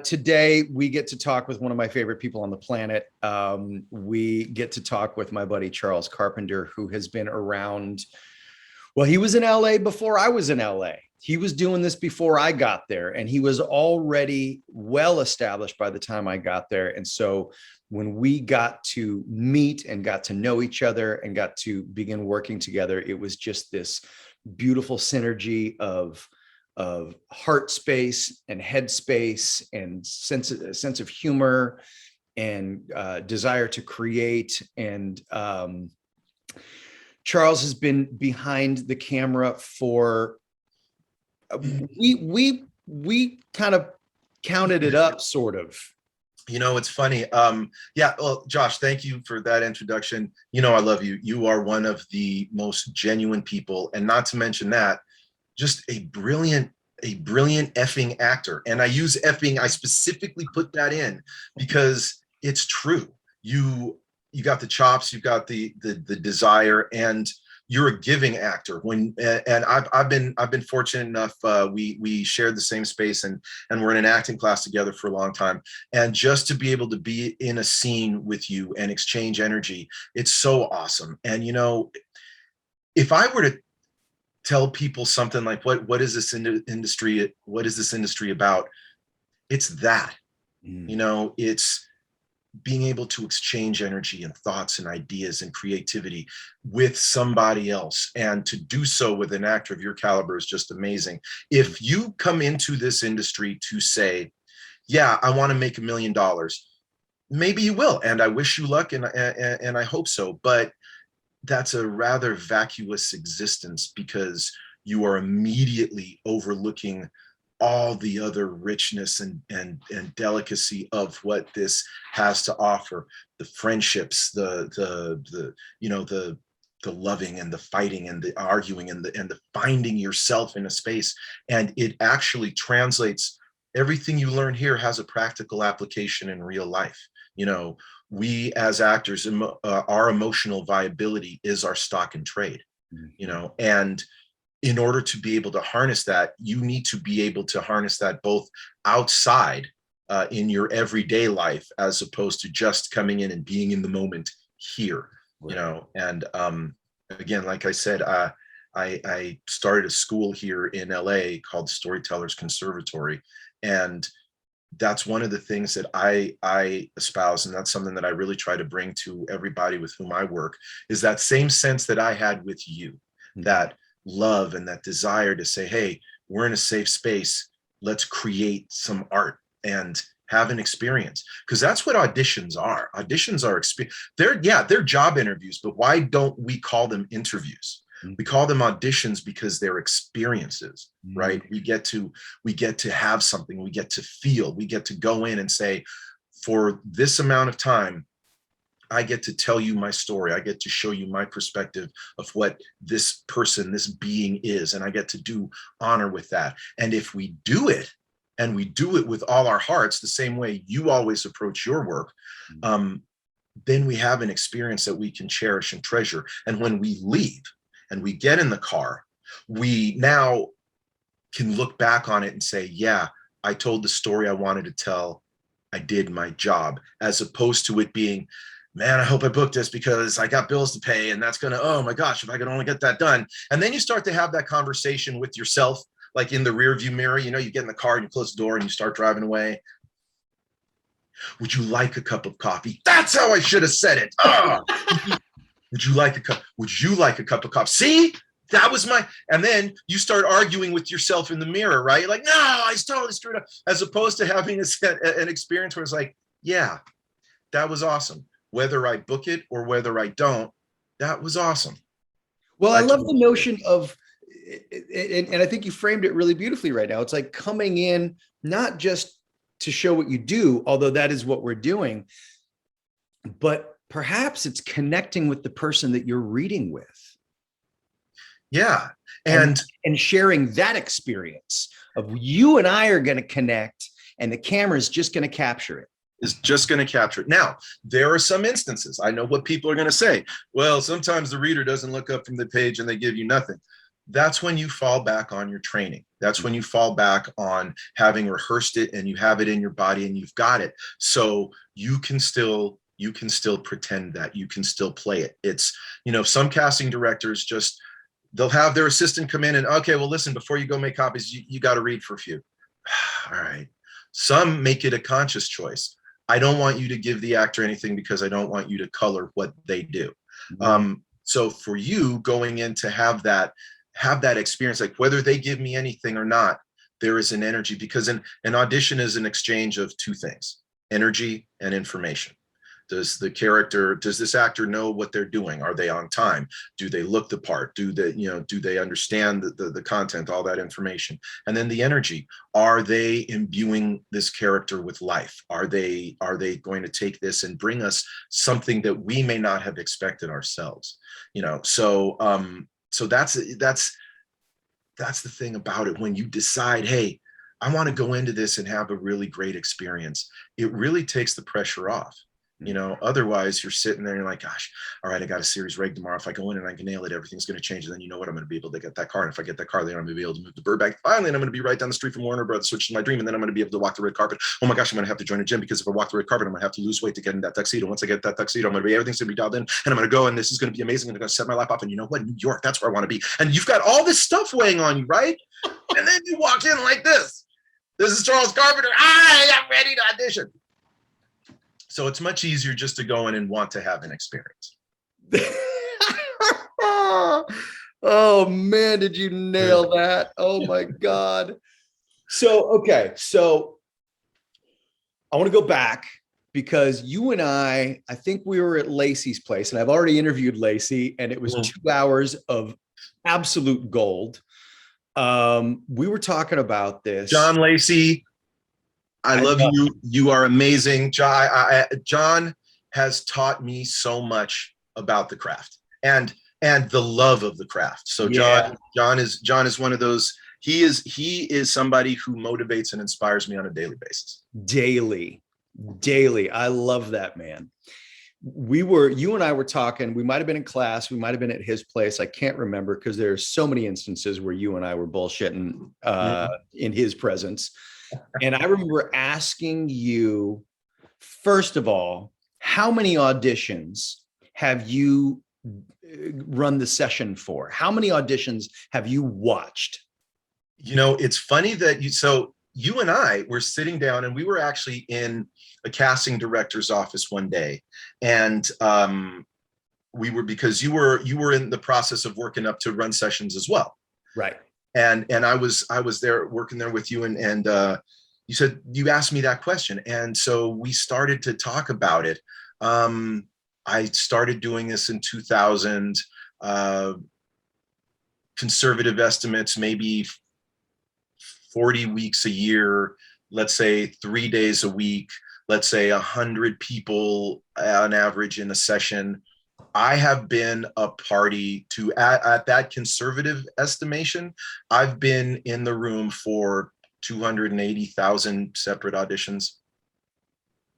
Today, we get to talk with one of my favorite people on the planet. We get to talk with my buddy, Charles Carpenter, who has been around. Well, he was in LA before I was in LA. He was doing this before I got there, and he was already well established by the time I got there. And so when we got to meet and got to know each other and got to begin working together, it was just this beautiful synergy of heart space and head space and sense of humor and desire to create. And Charles has been behind the camera for we kind of counted it up, sort of. You know, it's funny. Yeah, well, Josh, thank you for that introduction. You know, I love you. You are one of the most genuine people, and not to mention that, just a brilliant effing actor. And I use effing, I specifically put that in because it's true. You got the chops, you've got the desire, and you're a giving actor. And I've been fortunate enough. We shared the same space and we're in an acting class together for a long time. And just to be able to be in a scene with you and exchange energy, it's so awesome. And you know, if I were to tell people something like what is this industry? What is this industry about? It's that. You know, it's being able to exchange energy and thoughts and ideas and creativity with somebody else, and to do so with an actor of your caliber is just amazing. If you come into this industry to say, yeah, I want to make $1 million, maybe you will, and I wish you luck, and I hope so, but that's a rather vacuous existence because you are immediately overlooking all the other richness and delicacy of what this has to offer. The friendships, the you know, the loving and the fighting and the arguing and the finding yourself in a space. And it actually translates. Everything you learn here has a practical application in real life. You know, we as actors, our emotional viability is our stock and trade, you know, and in order to be able to harness that, you need to be able to harness that both outside in your everyday life, as opposed to just coming in and being in the moment here, you know. And again, like I said, I started a school here in LA called Storytellers Conservatory. And that's one of the things that I espouse, and that's something that I really try to bring to everybody with whom I work, is that same sense that I had with you, that love and that desire to say, hey, we're in a safe space, let's create some art and have an experience. Because that's what auditions are. Auditions are they're job interviews, but why don't we call them interviews? We call them auditions because they're experiences, right? We get to have something, we get to feel, we get to go in and say, for this amount of time, I get to tell you my story. I get to show you my perspective of what this person, this being is, and I get to do honor with that. And if we do it, and we do it with all our hearts, the same way you always approach your work, then we have an experience that we can cherish and treasure. And when we leave and we get in the car, we now can look back on it and say, yeah, I told the story I wanted to tell. I did my job, as opposed to it being, man, I hope I booked this because I got bills to pay, and that's gonna, oh my gosh, if I could only get that done. And then you start to have that conversation with yourself, like in the rearview mirror. You know, you get in the car and you close the door and you start driving away. Would you like a cup of coffee? That's how I should have said it. Oh. Would you like a cup of coffee? See, that was my, and then you start arguing with yourself in the mirror, right? You're like, no, I totally screwed up. As opposed to having an experience where it's like, yeah, that was awesome. Whether I book it or whether I don't, that was awesome. Well, I love the notion of, and I think you framed it really beautifully right now. It's like coming in, not just to show what you do, although that is what we're doing, but perhaps it's connecting with the person that you're reading with. Yeah. And sharing that experience of you and I are going to connect, and the camera is just going to capture it. Is just going to capture it. Now, there are some instances, I know what people are going to say. Well, sometimes the reader doesn't look up from the page and they give you nothing. that's when you fall back on your training. That's when you fall back on having rehearsed it and you have it in your body and you've got it. So you can still pretend that you can still play it. It's, some casting directors just, they'll have their assistant come in and, okay, well, listen, before you go make copies, you got to read for a few. All right. Some make it a conscious choice. I don't want you to give the actor anything because I don't want you to color what they do. So for you going in to have that experience, like whether they give me anything or not, there is an energy, because an audition is an exchange of two things: energy and information. Does this actor know what they're doing? Are they on time? Do they look the part? Do they understand the content, all that information? And then the energy, are they imbuing this character with life? Are they going to take this and bring us something that we may not have expected ourselves? So that's the thing about it. When you decide, hey, I want to go into this and have a really great experience, it really takes the pressure off. Otherwise you're sitting there and you're like, gosh, all right, I got a series reg tomorrow. If I go in and I can nail it, everything's going to change. And then you know what? I'm going to be able to get that car. And if I get that car, then I'm going to be able to move to Burbank finally. And I'm going to be right down the street from Warner Brothers, switch to my dream. And then I'm going to be able to walk the red carpet. Oh my gosh, I'm going to have to join a gym, because if I walk the red carpet, I'm going to have to lose weight to get in that tuxedo. Once I get that tuxedo, everything's going to be dialed in, and I'm going to go, and this is going to be amazing. And I'm going to set my life off. And you know what? New York, that's where I want to be. And you've got all this stuff weighing on you, right? And then you walk in like this. This is Charles Carpenter. I'm ready to audition. So it's much easier just to go in and want to have an experience. Oh man, did you nail that? Oh my God. Okay. So I want to go back, because you and I think we were at Lacy's place, and I've already interviewed Lacy, and it was 2 hours of absolute gold. We were talking about this. John Lacy, I love you. You are amazing. John has taught me so much about the craft and the love of the craft. So John is one of those. He is somebody who motivates and inspires me on a daily basis. Daily. I love that, man. You and I were talking, we might've been in class, we might've been at his place. I can't remember, because there's so many instances where you and I were bullshitting in his presence. And I remember asking you, first of all, how many auditions have you run the session for? How many auditions have you watched? It's funny that you and I were sitting down, and we were actually in a casting director's office one day. And because you were in the process of working up to run sessions as well. Right. And I was there working there with you, and you asked me that question. And so we started to talk about it. I started doing this in 2000, conservative estimates, maybe 40 weeks a year, let's say 3 days a week, let's say 100 people on average in a session. I have been a party to, at that conservative estimation, I've been in the room for 280,000 separate auditions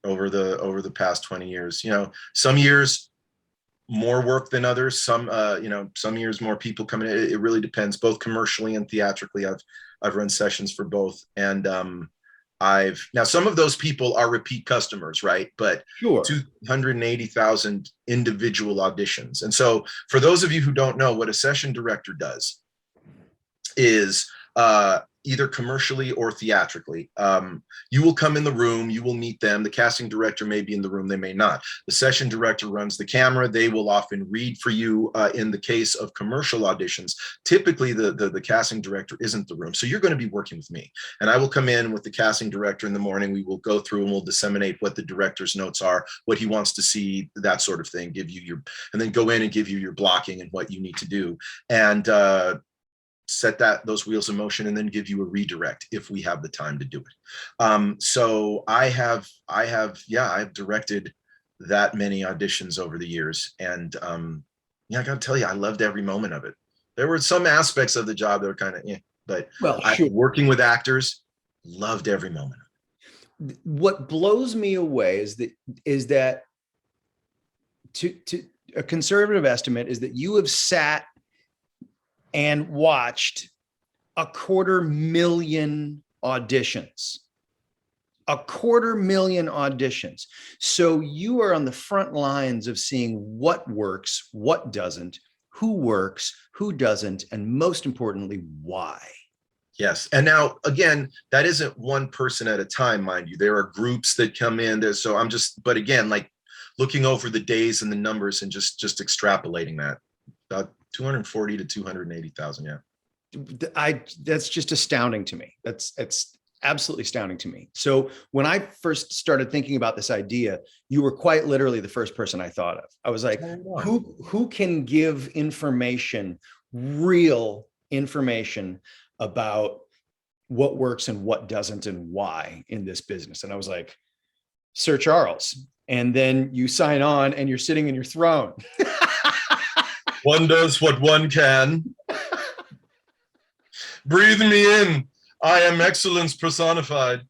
over the past 20 years. Some years more work than others. Some years more people come in. It really depends, both commercially and theatrically. I've run sessions for both, and now some of those people are repeat customers, right? But sure. 280,000 individual auditions. And so for those of you who don't know, what a session director does is either commercially or theatrically. You will come in the room, you will meet them. The casting director may be in the room, they may not. The session director runs the camera. They will often read for you. In the case of commercial auditions, typically the casting director isn't the room. So you're going to be working with me, and I will come in with the casting director in the morning. We will go through and we'll disseminate what the director's notes are, what he wants to see, that sort of thing, and then go in and give you your blocking and what you need to do. And set those wheels in motion, and then give you a redirect if we have the time to do it. So I've directed that many auditions over the years, and I gotta tell you, I loved every moment of it. There were some aspects of the job that were kind of but sure. Working with actors, loved every moment of it. What blows me away is that to a conservative estimate is that you have sat and watched 250,000 auditions. 250,000 auditions. So you are on the front lines of seeing what works, what doesn't, who works, who doesn't, and most importantly, why. Yes. And now, again, that isn't one person at a time, mind you. There are groups that come in there. So I'm just, but again, like looking over the days and the numbers and just extrapolating that, about 240 to 280,000. Yeah. That's just astounding to me. It's absolutely astounding to me. So when I first started thinking about this idea, you were quite literally the first person I thought of. I was like, who can give information, real information about what works and what doesn't and why in this business? And I was like, Sir Charles. And then you sign on and you're sitting in your throne. One does what one can. Breathe me in. I am excellence personified.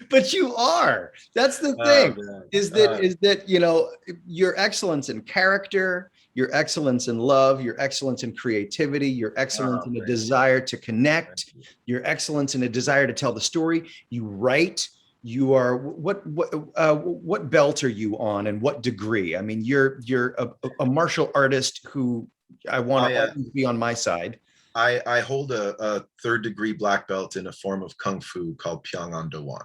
But you are. That's the thing. Is that you know, your excellence in character, your excellence in love, your excellence in creativity, your excellence in a desire to connect, your excellence in a desire to tell the story. You write. You are what belt are you on and what degree? I mean, you're a martial artist who I want to always be on my side. I hold a 3rd degree black belt in a form of Kung Fu called Pyongan Do-Wan,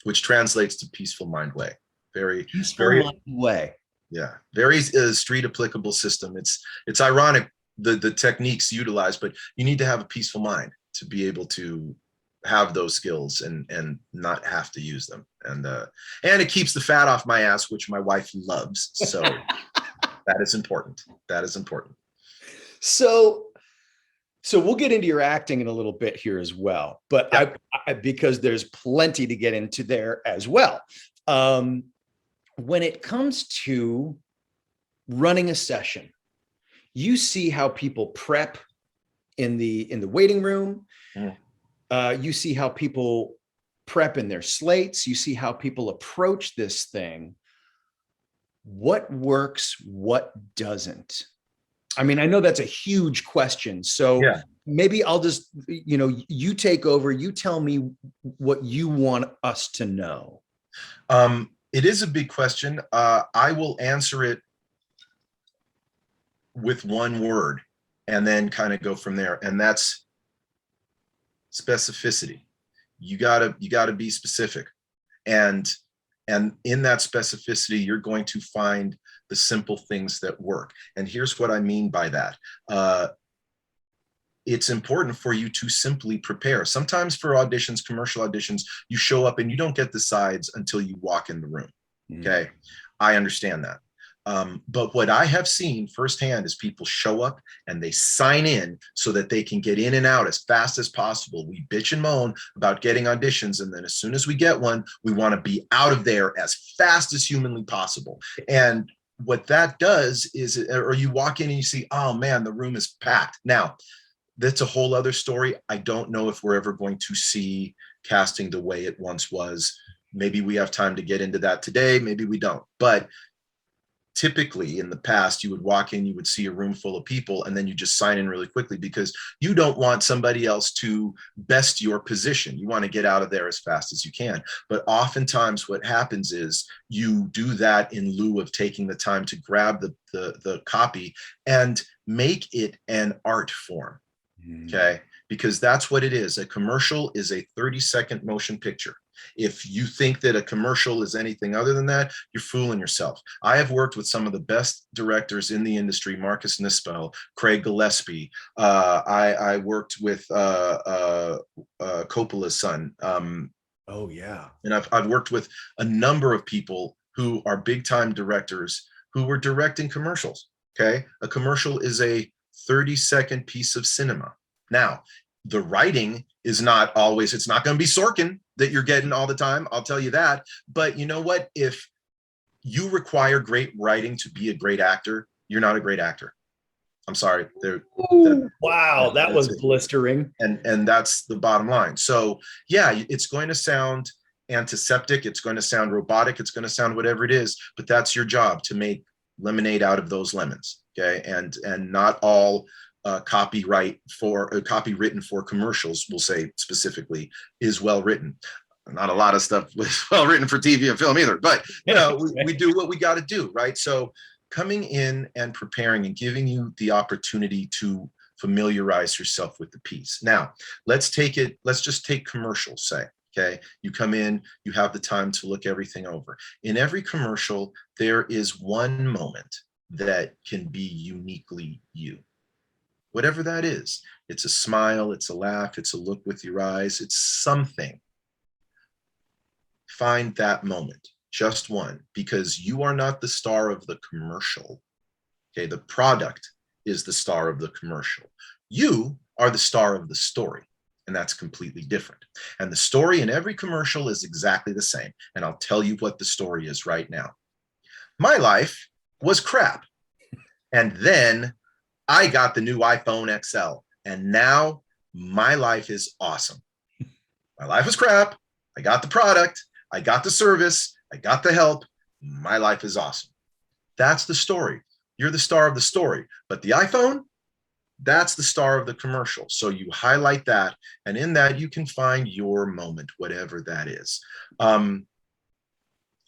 which translates to peaceful mind way. Very mind way. Yeah, very street applicable system. It's ironic the techniques utilized, but you need to have a peaceful mind to be able to have those skills and not have to use them. And it keeps the fat off my ass, which my wife loves. So that is important. That is important. So we'll get into your acting in a little bit here as well, but yeah. I because there's plenty to get into there as well. When it comes to running a session, you see how people prep in the waiting room. You see how people prep in their slates. You see how people approach this thing. What works, what doesn't? I mean, I know that's a huge question. So maybe I'll just, you take over, you tell me what you want us to know. It is a big question. I will answer it with one word and then kind of go from there. And that's specificity. You gotta be specific. And in that specificity, you're going to find the simple things that work. And here's what I mean by that. It's important for you to simply prepare. Sometimes for auditions, commercial auditions, you show up and you don't get the sides until you walk in the room. Okay, I understand that. But what I have seen firsthand is people show up and they sign in so that they can get in and out as fast as possible. We bitch and moan about getting auditions, and then as soon as we get one, we want to be out of there as fast as humanly possible. And what that does is, or you walk in and you see, oh man, the room is packed. Now, that's a whole other story. I don't know if we're ever going to see casting the way it once was. Maybe we have time to get into that today. Maybe we don't. But typically in the past, you would walk in, you would see a room full of people, and then you just sign in really quickly because you don't want somebody else to best your position. You want to get out of there as fast as you can. But oftentimes what happens is you do that in lieu of taking the time to grab the copy and make it an art form. Okay, because that's what it is. A commercial is a 30-second motion picture. If you think that a commercial is anything other than that, you're fooling yourself. I have worked with some of the best directors in the industry, Marcus Nispel, Craig Gillespie. I worked with Coppola's son. Oh yeah. And I've worked with a number of people who are big time directors who were directing commercials. Okay, a commercial is a 30-second piece of cinema. Now, the writing is not always, it's not going to be Sorkin that you're getting all the time. I'll tell you that. But you know what? If you require great writing to be a great actor, you're not a great actor. I'm sorry. Wow, that was blistering. And that's the bottom line. So yeah, it's going to sound antiseptic. It's going to sound robotic. It's going to sound whatever it is, but that's your job, to make lemonade out of those lemons. Okay. And not all copy written for commercials, we'll say specifically, is well written. Not a lot of stuff was well written for TV and film either, but we do what we got to do, right? So coming in and preparing and giving you the opportunity to familiarize yourself with the piece. Now, let's just take commercials, say, okay? You come in, you have the time to look everything over. In every commercial, there is one moment that can be uniquely you. Whatever that is, it's a smile, it's a laugh, it's a look with your eyes, it's something. Find that moment, just one, because you are not the star of the commercial. Okay, the product is the star of the commercial. You are the star of the story, and that's completely different. And the story in every commercial is exactly the same. And I'll tell you what the story is right now. My life was crap. And then I got the new iPhone XL, and now my life is awesome. My life was crap. I got the product. I got the service. I got the help. My life is awesome. That's the story. You're the star of the story. But the iPhone, that's the star of the commercial. So you highlight that, and in that you can find your moment, whatever that is.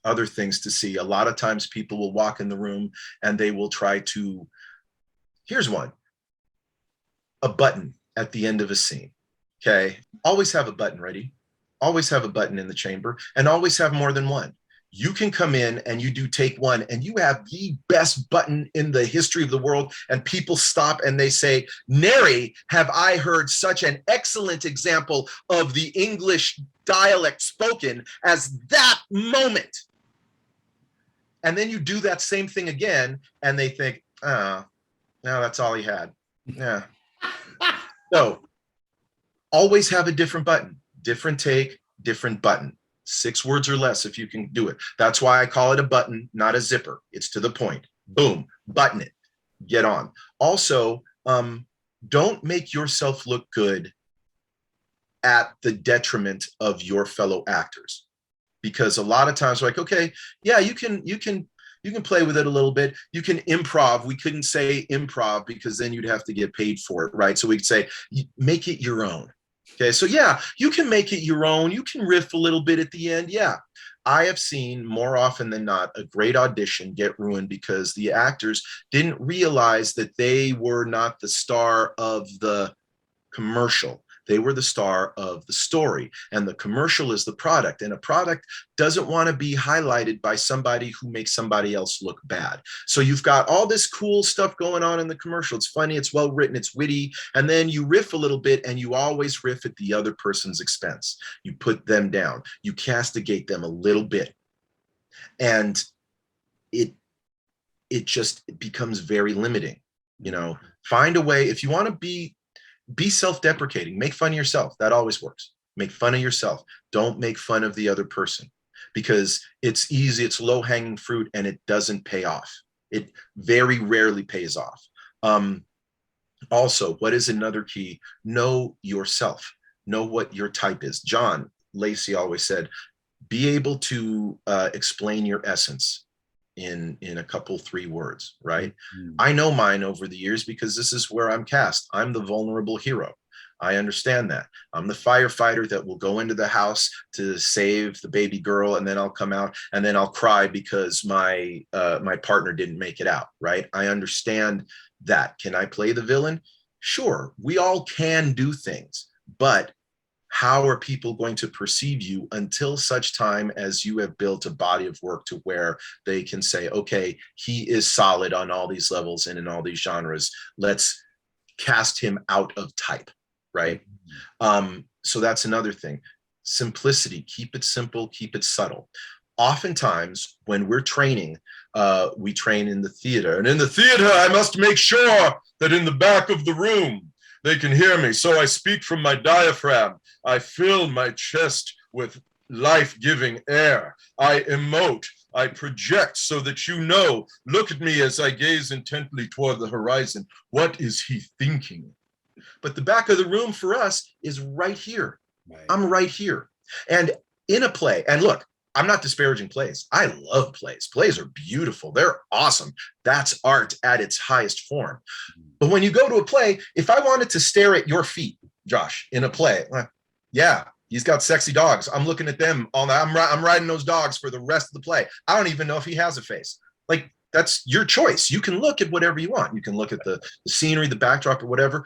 Other things to see. A lot of times people will walk in the room and they will try to, here's one, a button at the end of a scene. Okay. Always have a button ready. Always have a button in the chamber, and always have more than one. You can come in and you do take one and you have the best button in the history of the world, and people stop and they say, "Nary have I heard such an excellent example of the English dialect spoken as that moment." And then you do that same thing again and they think, "Oh, no, that's all he had." Yeah. So always have a different button. Different take, different button. 6 words or less if you can do it. That's why I call it a button, not a zipper. It's to the point. Boom, button it. Get on. Also, don't make yourself look good at the detriment of your fellow actors. Because a lot of times we're like, okay, yeah, you can play with it a little bit. You can improv. We couldn't say improv because then you'd have to get paid for it, right? So we'd say, make it your own. Okay, so yeah, you can make it your own. You can riff a little bit at the end. Yeah, I have seen more often than not a great audition get ruined because the actors didn't realize that they were not the star of the commercial. They were the star of the story, and the commercial is the product, and a product doesn't want to be highlighted by somebody who makes somebody else look bad. So you've got all this cool stuff going on in the commercial. It's funny, it's well written, it's witty, and then you riff a little bit, and you always riff at the other person's expense. You put them down, you castigate them a little bit, and it just becomes very limiting. Find a way. If you want to be self-deprecating, make fun of yourself. That always works. Make fun of yourself. Don't make fun of the other person, because it's easy, it's low-hanging fruit, and it doesn't pay off. It very rarely pays off. Also, what is another key? Know yourself. Know what your type is. John Lacy always said, be able to explain your essence in a couple, 3 words, right? Mm-hmm. I know mine over the years because this is where I'm cast. I'm the vulnerable hero. I understand that. I'm the firefighter that will go into the house to save the baby girl, and then I'll come out and then I'll cry because my partner didn't make it out, right? I understand that. Can I play the villain? Sure, we all can do things, but how are people going to perceive you until such time as you have built a body of work to where they can say, okay, he is solid on all these levels and in all these genres. Let's cast him out of type, right? So that's another thing. Simplicity, keep it simple, keep it subtle. Oftentimes when we're training, we train in the theater, and in the theater, I must make sure that in the back of the room, they can hear me. So I speak from my diaphragm. I fill my chest with life-giving air. I emote. I project so that you know. Look at me as I gaze intently toward the horizon. What is he thinking? But the back of the room for us is right here. Right. I'm right here. And in a play, and look, I'm not disparaging plays. I love plays. Plays are beautiful. They're awesome. That's art at its highest form. But when you go to a play, if I wanted to stare at your feet, Josh, in a play, yeah, he's got sexy dogs. I'm looking at them all night. I'm riding those dogs for the rest of the play. I don't even know if he has a face. Like, that's your choice. You can look at whatever you want. You can look at the scenery, the backdrop, or whatever.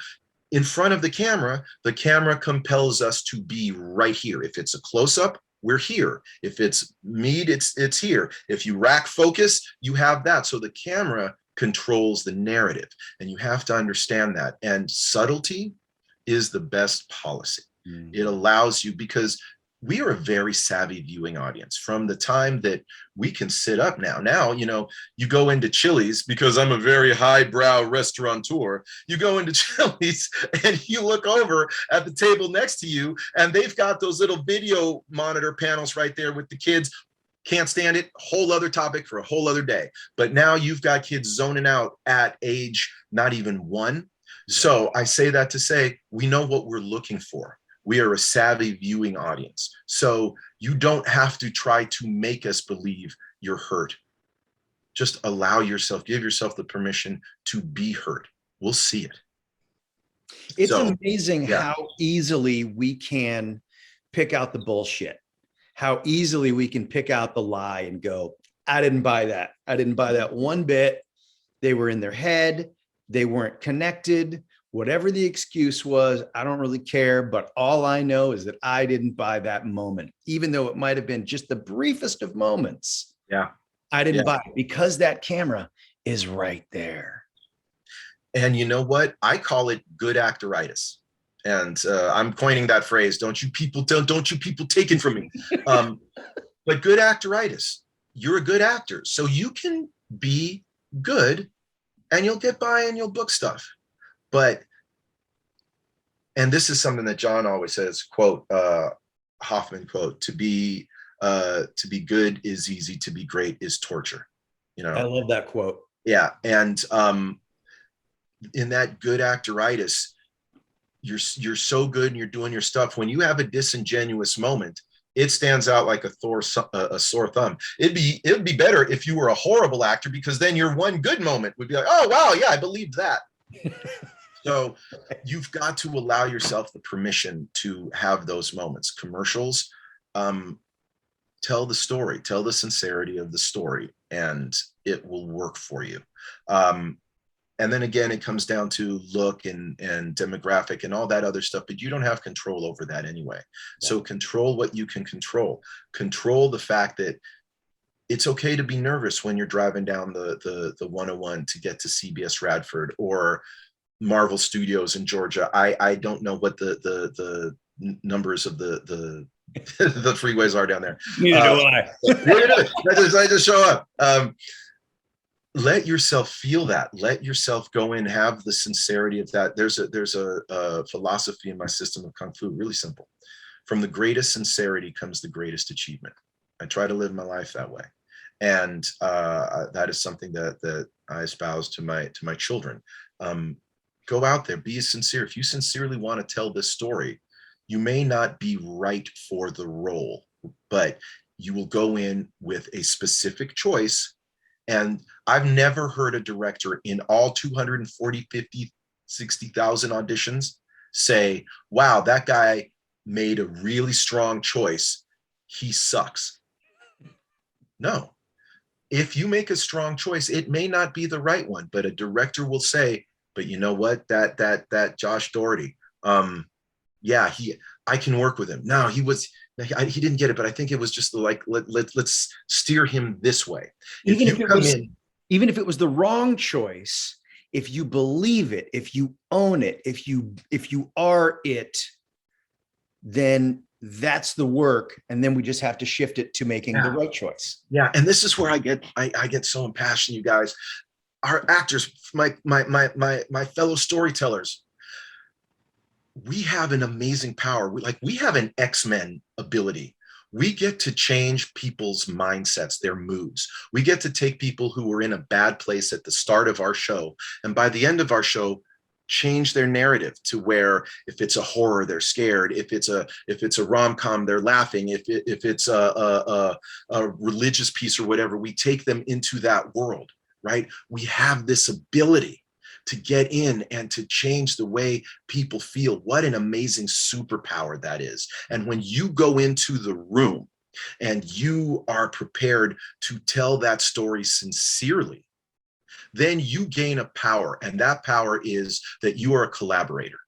In front of the camera compels us to be right here. If it's a close-up, we're here. If it's mead, it's here. If you rack focus, you have that. So the camera controls the narrative, and you have to understand that. And subtlety is the best policy. It allows you, because we are a very savvy viewing audience from the time that we can sit up now, you know, you go into Chili's, because I'm a very highbrow restaurateur. You go into Chili's and you look over at the table next to you, and they've got those little video monitor panels right there with the kids. Can't stand it. Whole other topic for a whole other day. But now you've got kids zoning out at age not even 1. So I say that to say, we know what we're looking for. We are a savvy viewing audience. So you don't have to try to make us believe you're hurt. Just allow yourself, give yourself the permission to be hurt. We'll see it. It's amazing how easily we can pick out the bullshit, how easily we can pick out the lie and go, I didn't buy that. I didn't buy that one bit. They were in their head. They weren't connected. Whatever the excuse was, I don't really care. But all I know is that I didn't buy that moment, even though it might have been just the briefest of moments. Yeah. I didn't buy it because that camera is right there. And you know what? I call it good actoritis. And I'm coining that phrase. Don't you people take it from me. But good actoritis, you're a good actor. So you can be good and you'll get by and you'll book stuff. But, and this is something that John always says, quote, Hoffman quote, to be good is easy, to be great is torture. You know, I love that quote. Yeah. And in that good actoritis, you're so good and you're doing your stuff. When you have a disingenuous moment, it stands out like a sore thumb. It'd be better if you were a horrible actor, because then your one good moment would be like, oh, wow, yeah, I believed that. So you've got to allow yourself the permission to have those moments. Commercials, tell the story, tell the sincerity of the story, and it will work for you. And then again, it comes down to look and demographic and all that other stuff, but you don't have control over that anyway. Yeah. So control what you can control. Control the fact that it's okay to be nervous when you're driving down the 101 to get to CBS Radford or Marvel Studios in Georgia. I don't know what the numbers of the freeways are down there. Neither do I. I just show up. Let yourself feel that. Let yourself go in, have the sincerity of that. There's a philosophy in my system of Kung Fu, really simple. From the greatest sincerity comes the greatest achievement. I try to live my life that way. And that is something that I espouse to my children. Go out there, be sincere. If you sincerely want to tell this story, you may not be right for the role, but you will go in with a specific choice. And I've never heard a director in all 240, 50, 60,000 auditions say, wow, that guy made a really strong choice. He sucks. No. If you make a strong choice, it may not be the right one, but a director will say, but you know what, that Josh Doherty, yeah, I can work with him. No, he didn't get it, but I think it was just like, let's steer him this way. Even if it was the wrong choice, if you believe it, if you own it, if you are it, then that's the work. And then we just have to shift it to making the right choice. Yeah. And this is where I get so impassioned, you guys. Our actors, my fellow storytellers, we have an amazing power. We have an X-Men ability. We get to change people's mindsets, their moods. We get to take people who were in a bad place at the start of our show, and by the end of our show, change their narrative to where if it's a horror, they're scared. If it's a rom-com, they're laughing. If it's a religious piece or whatever, we take them into that world, right? We have this ability to get in and to change the way people feel. What an amazing superpower that is. And when you go into the room and you are prepared to tell that story sincerely, then you gain a power, and that power is that you are a collaborator,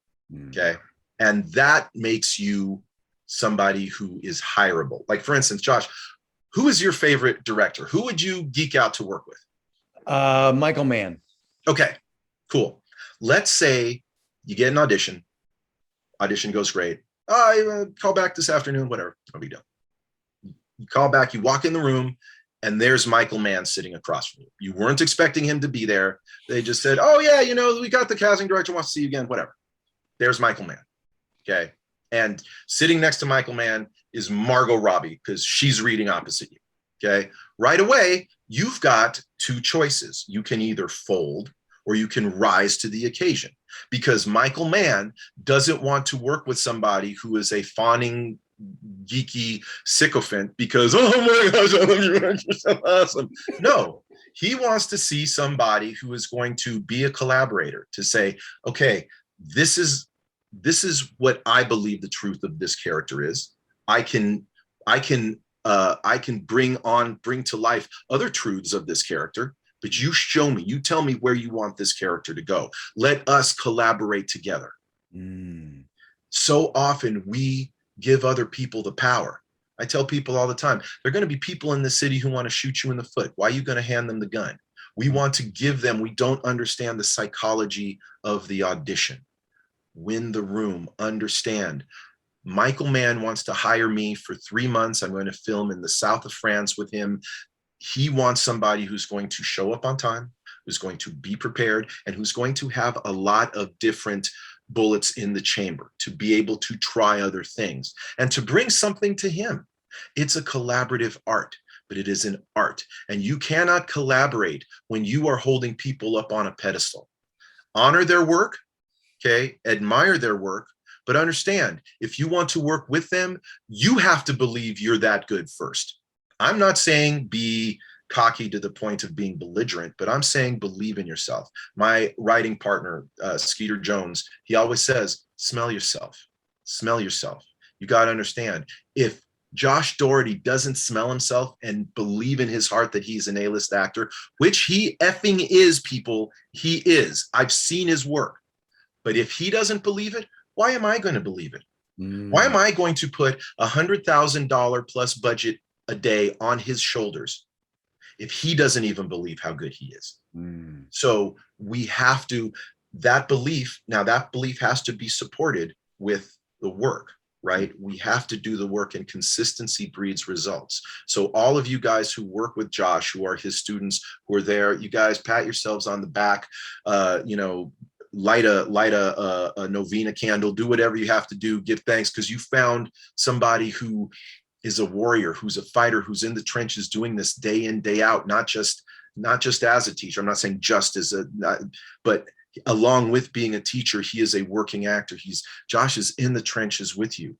okay? And that makes you somebody who is hireable. Like, for instance, Josh, who is your favorite director? Who would you geek out to work with? Michael Mann. Okay, cool. Let's say you get an audition goes great. Call back this afternoon, whatever, no big deal. You call back, you walk in the room, and there's Michael Mann sitting across from you. You weren't expecting him to be there. They just said, oh yeah, we got the casting director wants to see you again, whatever. There's Michael Mann, okay? And sitting next to Michael Mann is Margot Robbie, because she's reading opposite you, okay? Right away, you've got two choices. You can either fold or you can rise to the occasion, because Michael Mann doesn't want to work with somebody who is a fawning, geeky sycophant because, oh my gosh, I love you, you're so awesome. No, he wants to see somebody who is going to be a collaborator, to say, okay, this is what I believe the truth of this character is. I can bring to life other truths of this character, but you show me, you tell me where you want this character to go. Let us collaborate together. So often we give other people the power. I tell people all the time, there are going to be people in the city who want to shoot you in the foot. Why are you going to hand them the gun? We want to give them, we don't understand the psychology of the audition. Win the room, understand. Michael Mann wants to hire me for 3 months. I'm going to film in the south of France with him. He wants somebody who's going to show up on time, who's going to be prepared, and who's going to have a lot of different bullets in the chamber, to be able to try other things and to bring something to him. It's a collaborative art, but it is an art. And you cannot collaborate when you are holding people up on a pedestal. Honor their work, okay? Admire their work, but understand, if you want to work with them, you have to believe you're that good first. I'm not saying be cocky to the point of being belligerent, but I'm saying believe in yourself. My writing partner, Skeeter Jones, he always says, smell yourself, smell yourself. You got to understand, if Josh Doherty doesn't smell himself and believe in his heart that he's an A-list actor, which he effing is, people, he is. I've seen his work. But if he doesn't believe it, why am I going to believe it? Why am I going to put $100,000 plus budget a day on his shoulders if he doesn't even believe how good he is? So we have to, that belief has to be supported with the work, right? We have to do the work, and consistency breeds results. So all of you guys who work with Josh, who are his students, who are there, you guys pat yourselves on the back, light a novena candle, do whatever you have to do, give thanks, because you found somebody who is a warrior, who's a fighter, who's in the trenches doing this day in, day out, not just as a teacher. I'm not saying just as but along with being a teacher, he is a working actor. Josh is in the trenches with you.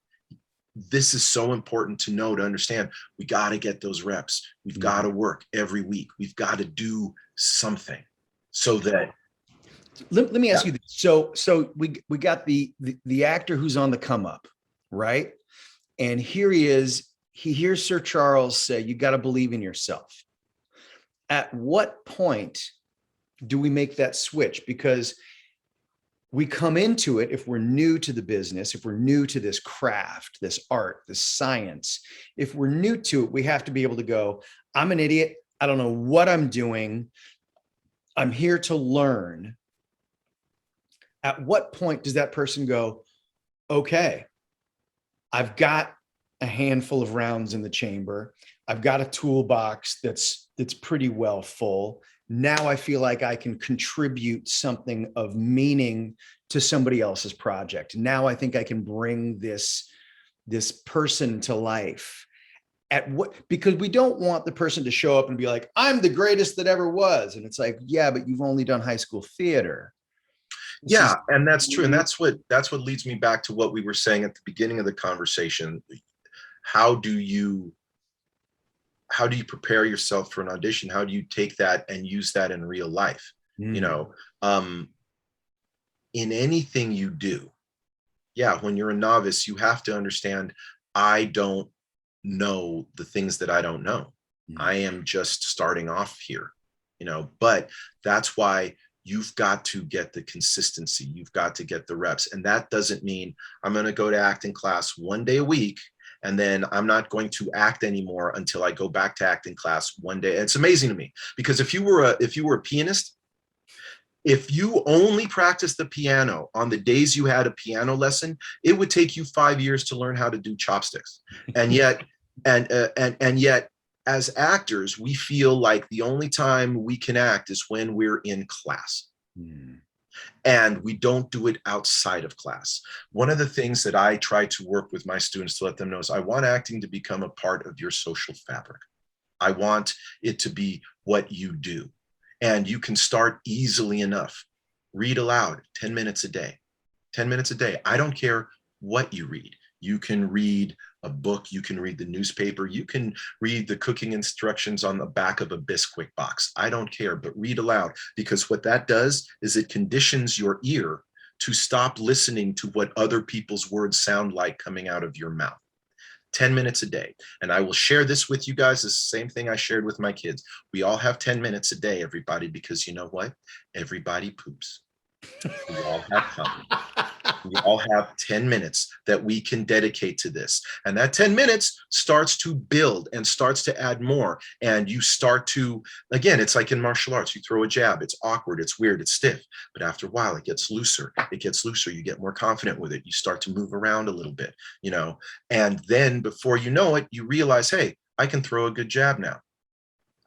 This is so important to know, to understand. We got to get those reps. We've got to work every week. We've got to do something so that. Let me ask you this. So we got the actor who's on the come up, right? And here he is. He hears Sir Charles say, you got to believe in yourself. At what point do we make that switch? Because we come into it, if we're new to the business, if we're new to this craft, this art, this science, if we're new to it, we have to be able to go, I'm an idiot. I don't know what I'm doing. I'm here to learn. At what point does that person go, okay, I've got a handful of rounds in the chamber. I've got a toolbox that's pretty well full. Now I feel like I can contribute something of meaning to somebody else's project. Now I think I can bring this person to life. Because we don't want the person to show up and be like, I'm the greatest that ever was. And it's like, yeah, but you've only done high school theater. Yeah, and that's true. And that's what leads me back to what we were saying at the beginning of the conversation. How do you prepare yourself for an audition? How do you take that and use that in real life? You know, in anything you do, yeah, when you're a novice, you have to understand, I don't know the things that I don't know. I am just starting off here, you know, but that's why you've got to get the consistency. You've got to get the reps. And that doesn't mean I'm going to go to acting class one day a week, and then I'm not going to act anymore until I go back to acting class one day. It's amazing to me, because if you were a pianist, if you only practiced the piano on the days you had a piano lesson, it would take you 5 years to learn how to do chopsticks. And yet, and yet, as actors, we feel like the only time we can act is when we're in class. And we don't do it outside of class. One of the things that I try to work with my students to let them know is, I want acting to become a part of your social fabric. I want it to be what you do. And you can start easily enough. Read aloud 10 minutes a day. 10 minutes a day. I don't care what you read. You can read a book, you can read the newspaper, you can read the cooking instructions on the back of a Bisquick box. I don't care, but read aloud, because what that does is it conditions your ear to stop listening to what other people's words sound like coming out of your mouth. 10 minutes a day. And I will share this with you guys, the same thing I shared with my kids. We all have 10 minutes a day, everybody, because you know what? Everybody poops. We all have time. We all have 10 minutes that we can dedicate to this. And that 10 minutes starts to build and starts to add more. And you start to, again, it's like in martial arts, you throw a jab, it's awkward, it's weird, it's stiff. But after a while, it gets looser. It gets looser. You get more confident with it. You start to move around a little bit, you know, and then before you know it, you realize, hey, I can throw a good jab now.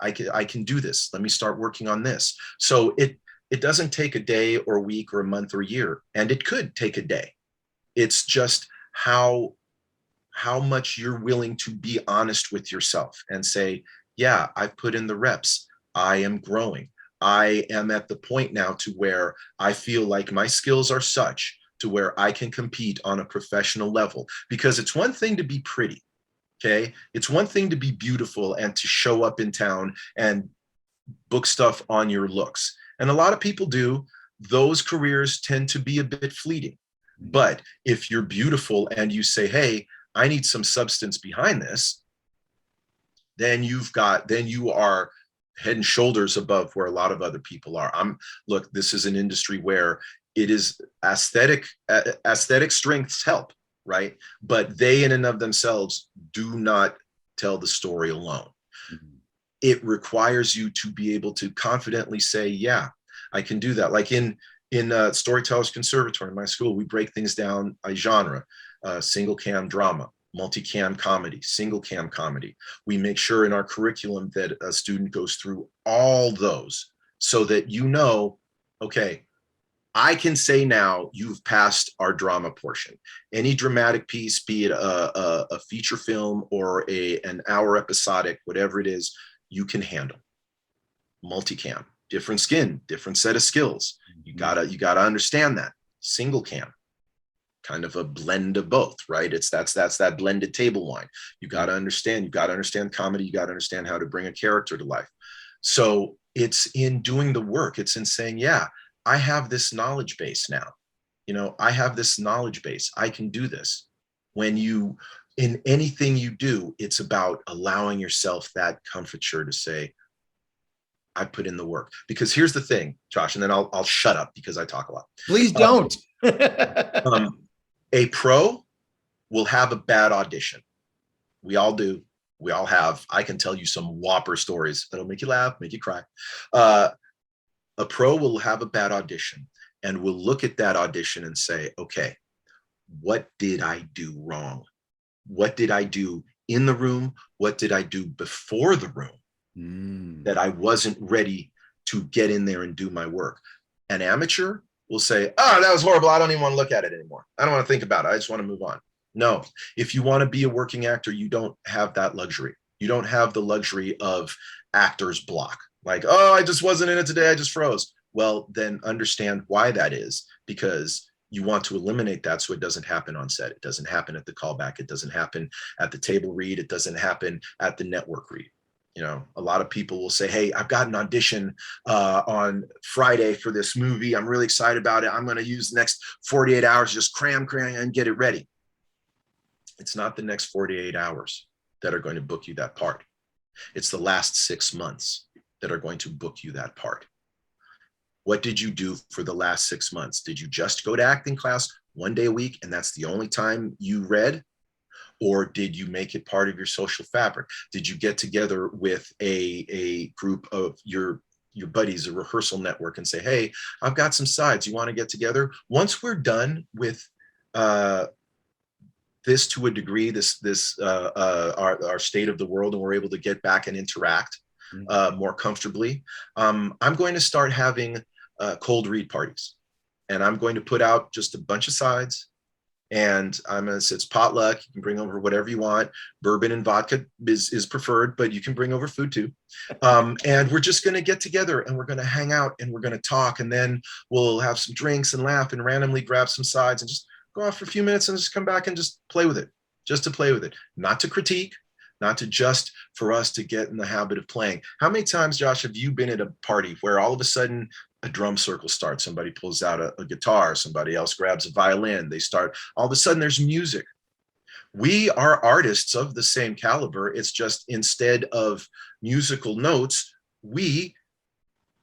I can do this. Let me start working on this. So it doesn't take a day or a week or a month or a year, and it could take a day. It's just how much you're willing to be honest with yourself and say, yeah, I've put in the reps. I am growing. I am at the point now to where I feel like my skills are such to where I can compete on a professional level. Because it's one thing to be pretty, okay? It's one thing to be beautiful and to show up in town and book stuff on your looks. And a lot of people do. Those careers tend to be a bit fleeting. But if you're beautiful and you say, hey, I need some substance behind this, then you are head and shoulders above where a lot of other people are. Look, this is an industry where it is aesthetic strengths help, right? But they in and of themselves do not tell the story alone. It requires you to be able to confidently say, yeah, I can do that. Like in Storytellers Conservatory, in my school, we break things down by genre, single cam drama, multi-cam comedy, single cam comedy. We make sure in our curriculum that a student goes through all those so that you know, okay, I can say now you've passed our drama portion. Any dramatic piece, be it a feature film or an hour episodic, whatever it is, you can handle. Multicam, different skin, different set of skills. You gotta understand that. Single cam, kind of a blend of both, right? That's that blended table wine. You gotta understand comedy. You gotta understand how to bring a character to life. So it's in doing the work. It's in saying, yeah, I have this knowledge base now. You know, I have this knowledge base. I can do this. In anything you do, it's about allowing yourself that comforture to say, I put in the work. Because here's the thing, Josh, and then I'll shut up because I talk a lot. Please don't. A pro will have a bad audition. We all do. We all have. I can tell you some whopper stories that'll make you laugh, make you cry. A pro will have a bad audition and will look at that audition and say, okay, what did I do wrong? What did I do in the room? What did I do before the room that I wasn't ready to get in there and do my work? An amateur will say, oh, that was horrible. I don't even want to look at it anymore. I don't want to think about it. I just want to move on. No, if you want to be a working actor, you don't have that luxury. You don't have the luxury of actor's block. Like, oh, I just wasn't in it today. I just froze. Well, then understand why that is, because you want to eliminate that so it doesn't happen on set. It doesn't happen at the callback. It doesn't happen at the table read. It doesn't happen at the network read. You know, a lot of people will say, hey, I've got an audition on Friday for this movie. I'm really excited about it. I'm going to use the next 48 hours, just cram and get it ready. It's not the next 48 hours that are going to book you that part. It's the last 6 months that are going to book you that part. What did you do for the last 6 months? Did you just go to acting class 1 day a week and that's the only time you read? Or did you make it part of your social fabric? Did you get together with a group of your buddies, a rehearsal network, and say, hey, I've got some sides. You want to get together? Once we're done with this to a degree, our state of the world, and we're able to get back and interact more comfortably, I'm going to start having cold read parties. And I'm going to put out just a bunch of sides. And I'm going to say it's potluck. You can bring over whatever you want. Bourbon and vodka is preferred, but you can bring over food too. And we're just going to get together and we're going to hang out and we're going to talk. And then we'll have some drinks and laugh and randomly grab some sides and just go off for a few minutes and just come back and just play with it, just to play with it, not to critique, not to just for us to get in the habit of playing. How many times, Josh, have you been at a party where all of a sudden a drum circle starts, somebody pulls out a guitar, somebody else grabs a violin, they start, all of a sudden there's music. We are artists of the same caliber. It's just instead of musical notes,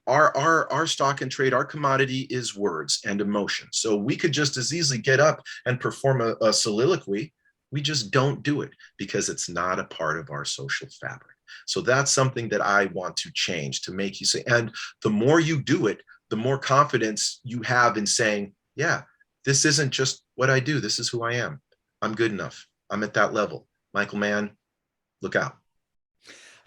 our stock and trade, our commodity is words and emotion. So we could just as easily get up and perform a soliloquy. We just don't do it because it's not a part of our social fabric. So that's something that I want to change, to make you say, and the more you do it, the more confidence you have in saying, yeah, this isn't just what I do. This is who I am. I'm good enough. I'm at that level. Michael Mann, look out.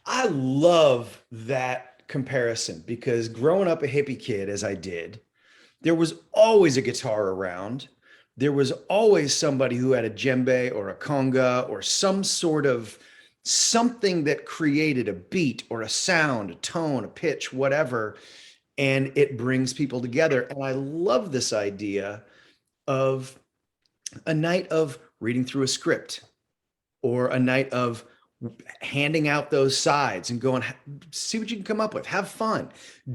I love that comparison because growing up a hippie kid, as I did, there was always a guitar around. There was always somebody who had a djembe or a conga or some sort of something that created a beat or a sound, a tone, a pitch, whatever, and it brings people together. And I love this idea of a night of reading through a script or a night of handing out those sides and going, see what you can come up with, have fun,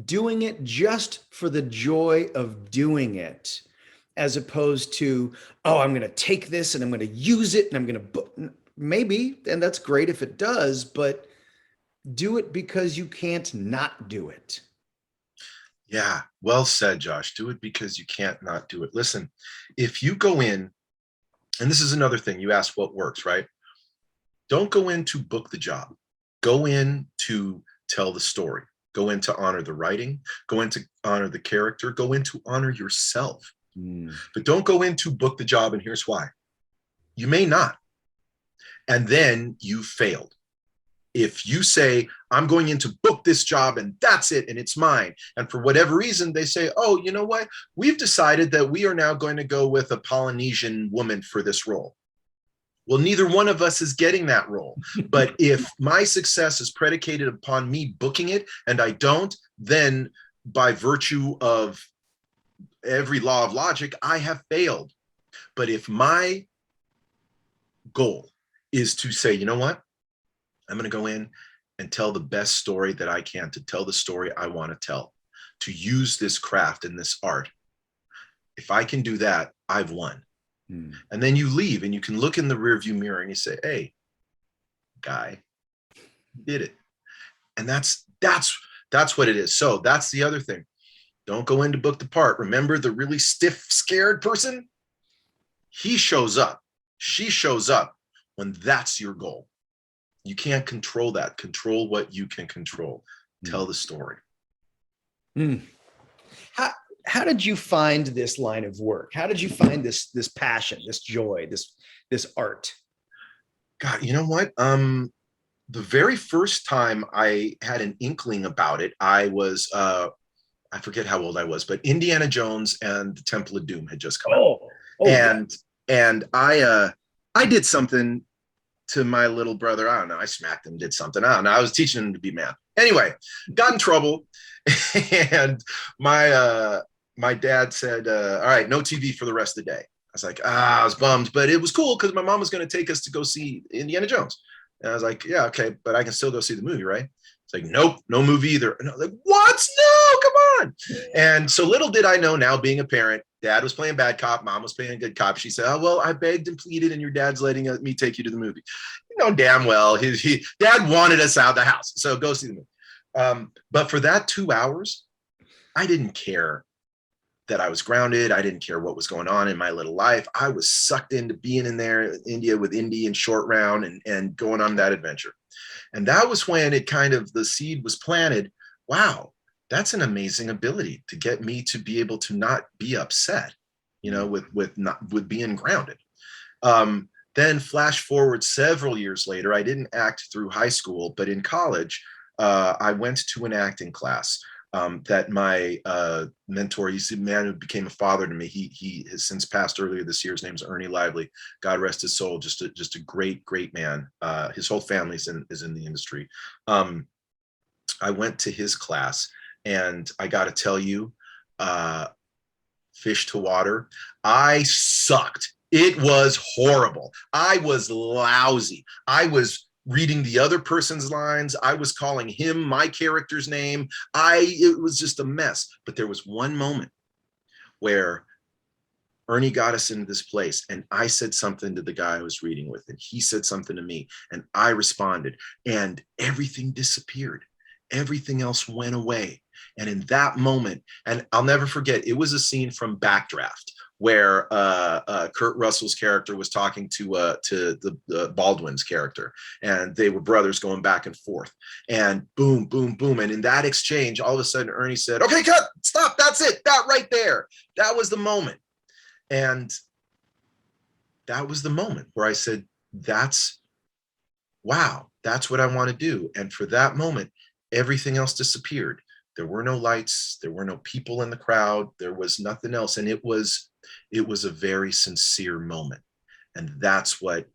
doing it just for the joy of doing it, as opposed to, oh, I'm going to take this and I'm going to use it and I'm going to maybe, and that's great if it does, but do it because you can't not do it. Yeah, well said, Josh. Do it because you can't not do it. Listen, if you go in, and this is another thing, you asked what works, right? Don't go in to book the job. Go in to tell the story. Go in to honor the writing. Go in to honor the character. Go in to honor yourself. But don't go in to book the job, and here's why. You may not. And then you failed. If you say, I'm going in to book this job and that's it and it's mine, and for whatever reason they say, oh, you know what? We've decided that we are now going to go with a Polynesian woman for this role. Well, neither one of us is getting that role. But if my success is predicated upon me booking it and I don't, then by virtue of every law of logic, I have failed. But if my goal is to say, you know what? I'm going to go in and tell the best story that I can, to tell the story I want to tell, to use this craft and this art. If I can do that, I've won. And then you leave and you can look in the rearview mirror and you say, hey, guy, you did it. And that's what it is. So that's the other thing. Don't go in to book the part. Remember the really stiff, scared person? He shows up. She shows up when that's your goal. You can't control that. Control what you can control. Tell the story. How did you find this line of work? How did you find this passion, this joy, this art? God, you know what? The very first time I had an inkling about it, I was I forget how old I was, but Indiana Jones and the Temple of Doom had just come out. And I did something to my little brother. I don't know. I smacked him, did something. I don't know. I was teaching him to be man. Anyway, got in trouble. And my my dad said, all right, no TV for the rest of the day. I was like, I was bummed, but it was cool because my mom was going to take us to go see Indiana Jones. And I was like, yeah, okay, but I can still go see the movie, right? It's like, nope, no movie either. And I was like, what? No, come on. And so little did I know, now being a parent, dad was playing bad cop, mom was playing good cop. She said, oh, well, I begged and pleaded and your dad's letting me take you to the movie. You know damn well, dad wanted us out of the house. So go see the movie. But for that 2 hours, I didn't care that I was grounded. I didn't care what was going on in my little life. I was sucked into being in there in India with Indy and Short Round and going on that adventure. And that was when it kind of, the seed was planted. Wow, that's an amazing ability to get me to be able to not be upset, you know, with being grounded. Then flash forward several years later, I didn't act through high school, but in college, I went to an acting class. That my mentor, he's a man who became a father to me. He has since passed earlier this year. His name's Ernie Lively. God rest his soul. Just a great man. His whole family is in the industry. I went to his class, and I got to tell you, fish to water, I sucked. It was horrible. I was lousy. I was reading the other person's lines. I was calling him my character's name. It was just a mess. But there was one moment where Ernie got us into this place, and I said something to the guy I was reading with, and he said something to me, and I responded, and everything disappeared. Everything else went away. And in that moment, and I'll never forget, it was a scene from Backdraft, where Kurt Russell's character was talking to the Baldwin's character, and they were brothers going back and forth, and boom, boom, boom. And in that exchange, all of a sudden, Ernie said, okay, cut, stop, that's it, that right there. That was the moment. And that was the moment where I said, wow, that's what I want to do. And for that moment, everything else disappeared. There were no lights, there were no people in the crowd, there was nothing else. And it was a very sincere moment. And that's what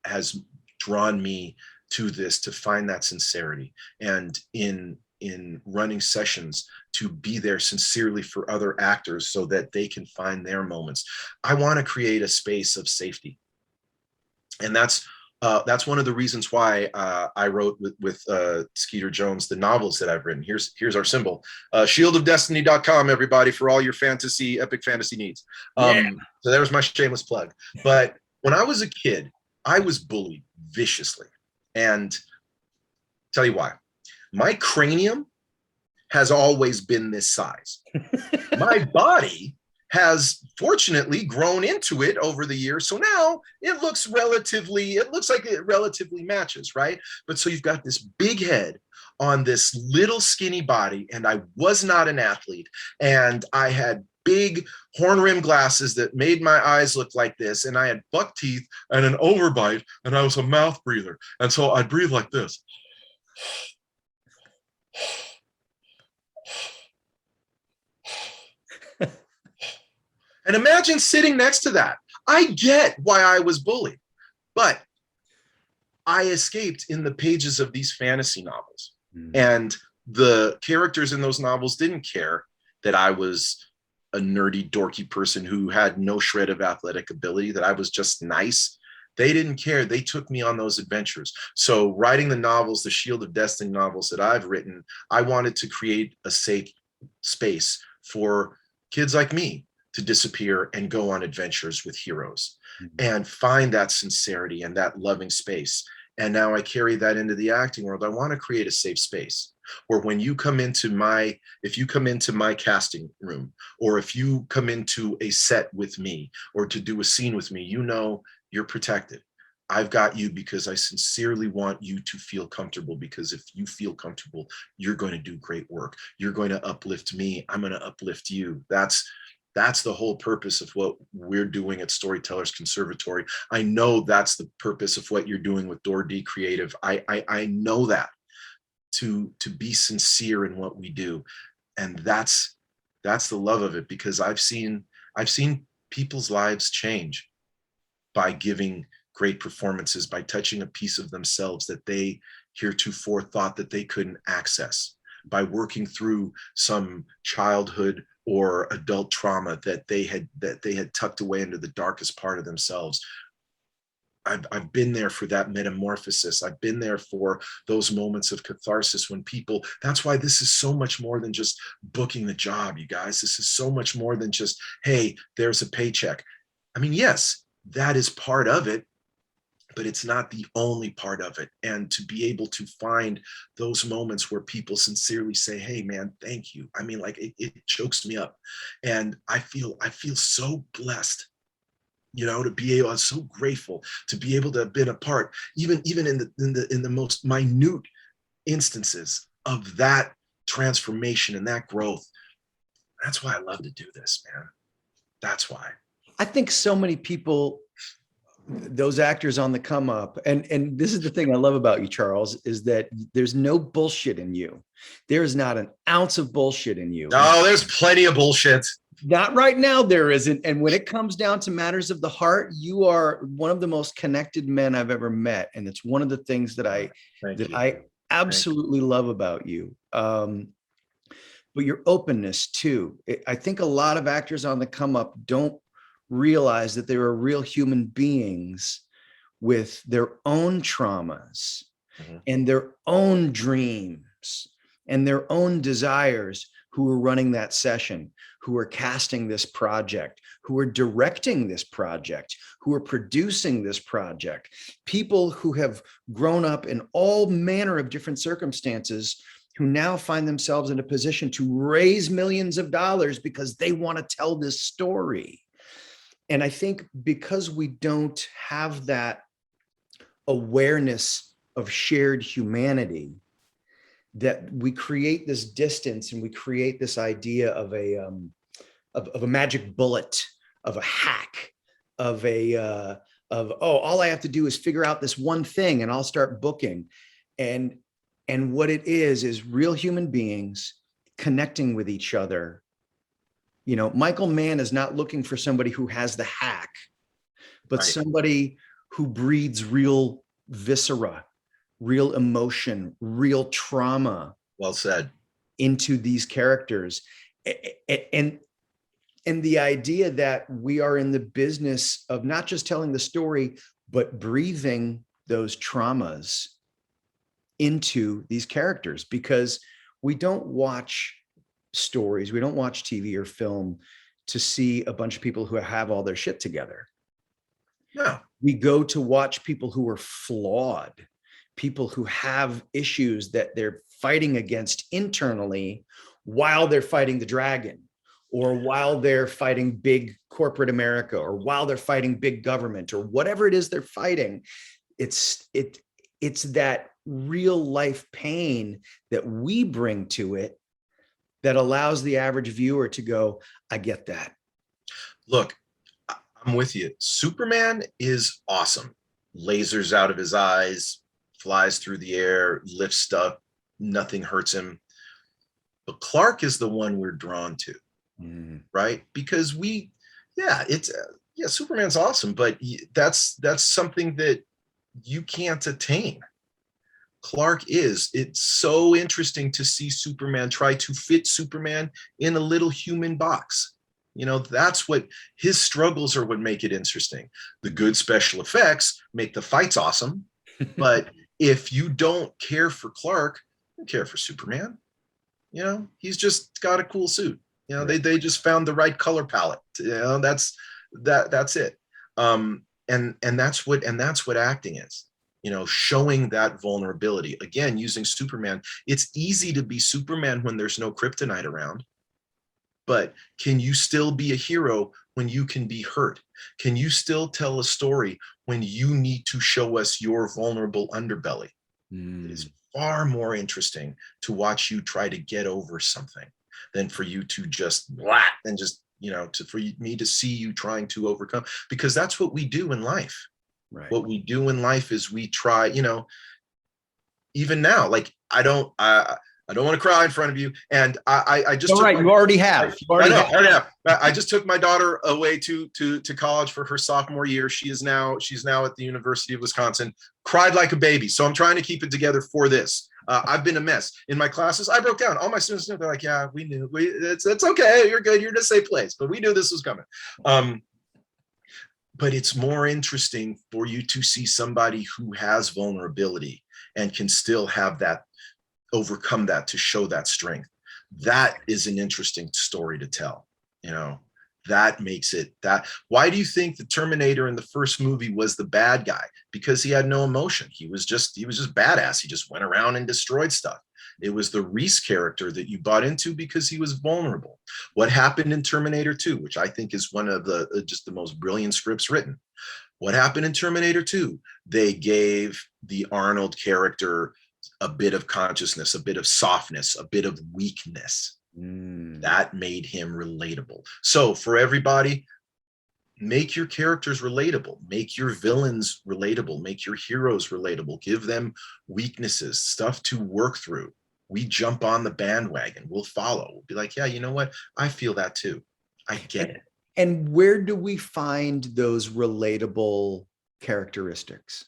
has drawn me to this, to find that sincerity. And in running sessions, to be there sincerely for other actors so that they can find their moments. I want to create a space of safety. And that's one of the reasons why I wrote with Skeeter Jones the novels that I've written. Here's our symbol, shieldofdestiny.com, everybody, for all your epic fantasy needs. So there's my shameless plug. But when I was a kid, I was bullied viciously. And tell you why. My cranium has always been this size. My body has fortunately grown into it over the years. So now it looks like it relatively matches, right? But so you've got this big head on this little skinny body, and I was not an athlete, and I had big horn rim glasses that made my eyes look like this, and I had buck teeth and an overbite, and I was a mouth breather. And so I'd breathe like this. And imagine sitting next to that. I get why I was bullied, but I escaped in the pages of these fantasy novels. And the characters in those novels didn't care that I was a nerdy, dorky person who had no shred of athletic ability, that I was just nice. They didn't care. They took me on those adventures. So writing the novels, the Shield of Destiny novels that I've written, I wanted to create a safe space for kids like me to disappear and go on adventures with heroes and find that sincerity and that loving space. And now I carry that into the acting world. I want to create a safe space where when you come into if you come into my casting room, or if you come into a set with me or to do a scene with me, you know you're protected. I've got you because I sincerely want you to feel comfortable, because if you feel comfortable, you're going to do great work. You're going to uplift me. I'm going to uplift you. That's the whole purpose of what we're doing at Storytellers Conservatory. I know that's the purpose of what you're doing with Door D Creative. I know that, to be sincere in what we do. And that's the love of it, because I've seen people's lives change by giving great performances, by touching a piece of themselves that they heretofore thought that they couldn't access, by working through some childhood or adult trauma that they had tucked away into the darkest part of themselves. I've been there for that metamorphosis. I've been there for those moments of catharsis when people, that's why this is so much more than just booking the job, you guys. This is so much more than just, hey, there's a paycheck. I mean, yes, that is part of it, but it's not the only part of it. And to be able to find those moments where people sincerely say, hey man, thank you. I mean, like it chokes me up. And I feel so blessed, you know, to be able, I'm so grateful to be able to have been a part, even in the most minute instances of that transformation and that growth. That's why I love to do this, man. That's why. I think so many people, those actors on the come up, and this is the thing I love about you, Charles, is that there's no bullshit in you. There is not an ounce of bullshit in you. Oh, there's plenty of bullshit. Not right now, there isn't. And when it comes down to matters of the heart, you are one of the most connected men I've ever met. And it's one of the things that I absolutely love about you. But your openness too. I think a lot of actors on the come up don't realize that they are real human beings with their own traumas and their own dreams and their own desires, who are running that session, who are casting this project, who are directing this project, who are producing this project, people who have grown up in all manner of different circumstances, who now find themselves in a position to raise millions of dollars because they want to tell this story. And I think because we don't have that awareness of shared humanity, that we create this distance and we create this idea of a magic bullet, of a hack, of all I have to do is figure out this one thing and I'll start booking. And what it is real human beings connecting with each other. You know, Michael Mann is not looking for somebody who has the hack, but somebody who breeds real viscera, real emotion, real trauma. Well said. Into these characters. And the idea that we are in the business of not just telling the story, but breathing those traumas into these characters, because we don't watch stories, we don't watch TV or film to see a bunch of people who have all their shit together. No. We go to watch people who are flawed, people who have issues that they're fighting against internally while they're fighting the dragon, or while they're fighting big corporate America, or while they're fighting big government, or whatever it is they're fighting. It's that real life pain that we bring to it that allows the average viewer to go, I get that. Look, I'm with you. Superman is awesome. Lasers out of his eyes, flies through the air, lifts stuff, nothing hurts him. But Clark is the one we're drawn to, right? Because Superman's awesome, but that's something that you can't attain. Clark is. It's so interesting to see Superman try to fit Superman in a little human box. You know, that's what his struggles are, what make it interesting. The good special effects make the fights awesome, but if you don't care for Clark, you care for Superman. You know, he's just got a cool suit. You know, they just found the right color palette. You know, that's it. And that's what acting is. You know, showing that vulnerability. Again, using Superman. It's easy to be Superman when there's no kryptonite around. But can you still be a hero when you can be hurt? Can you still tell a story when you need to show us your vulnerable underbelly? It is far more interesting to watch you try to get over something than for you to just for me to see you trying to overcome, because that's what we do in life. Right. What we do in life is we try, you know, even now, like I don't want to cry in front of you. And I just, you already have. I just took my daughter away to college for her sophomore year. She's now at the University of Wisconsin, cried like a baby. So I'm trying to keep it together for this. I've been a mess in my classes. I broke down. All my students knew. They're like, yeah, we knew. It's okay. You're good. You're in a safe place. But we knew this was coming. But it's more interesting for you to see somebody who has vulnerability and can still have that, overcome that, to show that strength. That is an interesting story to tell, you know. That makes it that. Why do you think the Terminator in the first movie was the bad guy? Because he had no emotion. He was just badass. He just went around and destroyed stuff. It was the Reese character that you bought into because he was vulnerable. What happened in Terminator 2, which I think is one of the just the most brilliant scripts written. What happened in Terminator 2? They gave the Arnold character a bit of consciousness, a bit of softness, a bit of weakness. That made him relatable. So for everybody, make your characters relatable, make your villains relatable, make your heroes relatable, give them weaknesses, stuff to work through. We jump on the bandwagon, we'll follow. We'll be like, yeah, you know what? I feel that too. I get it. And where do we find those relatable characteristics?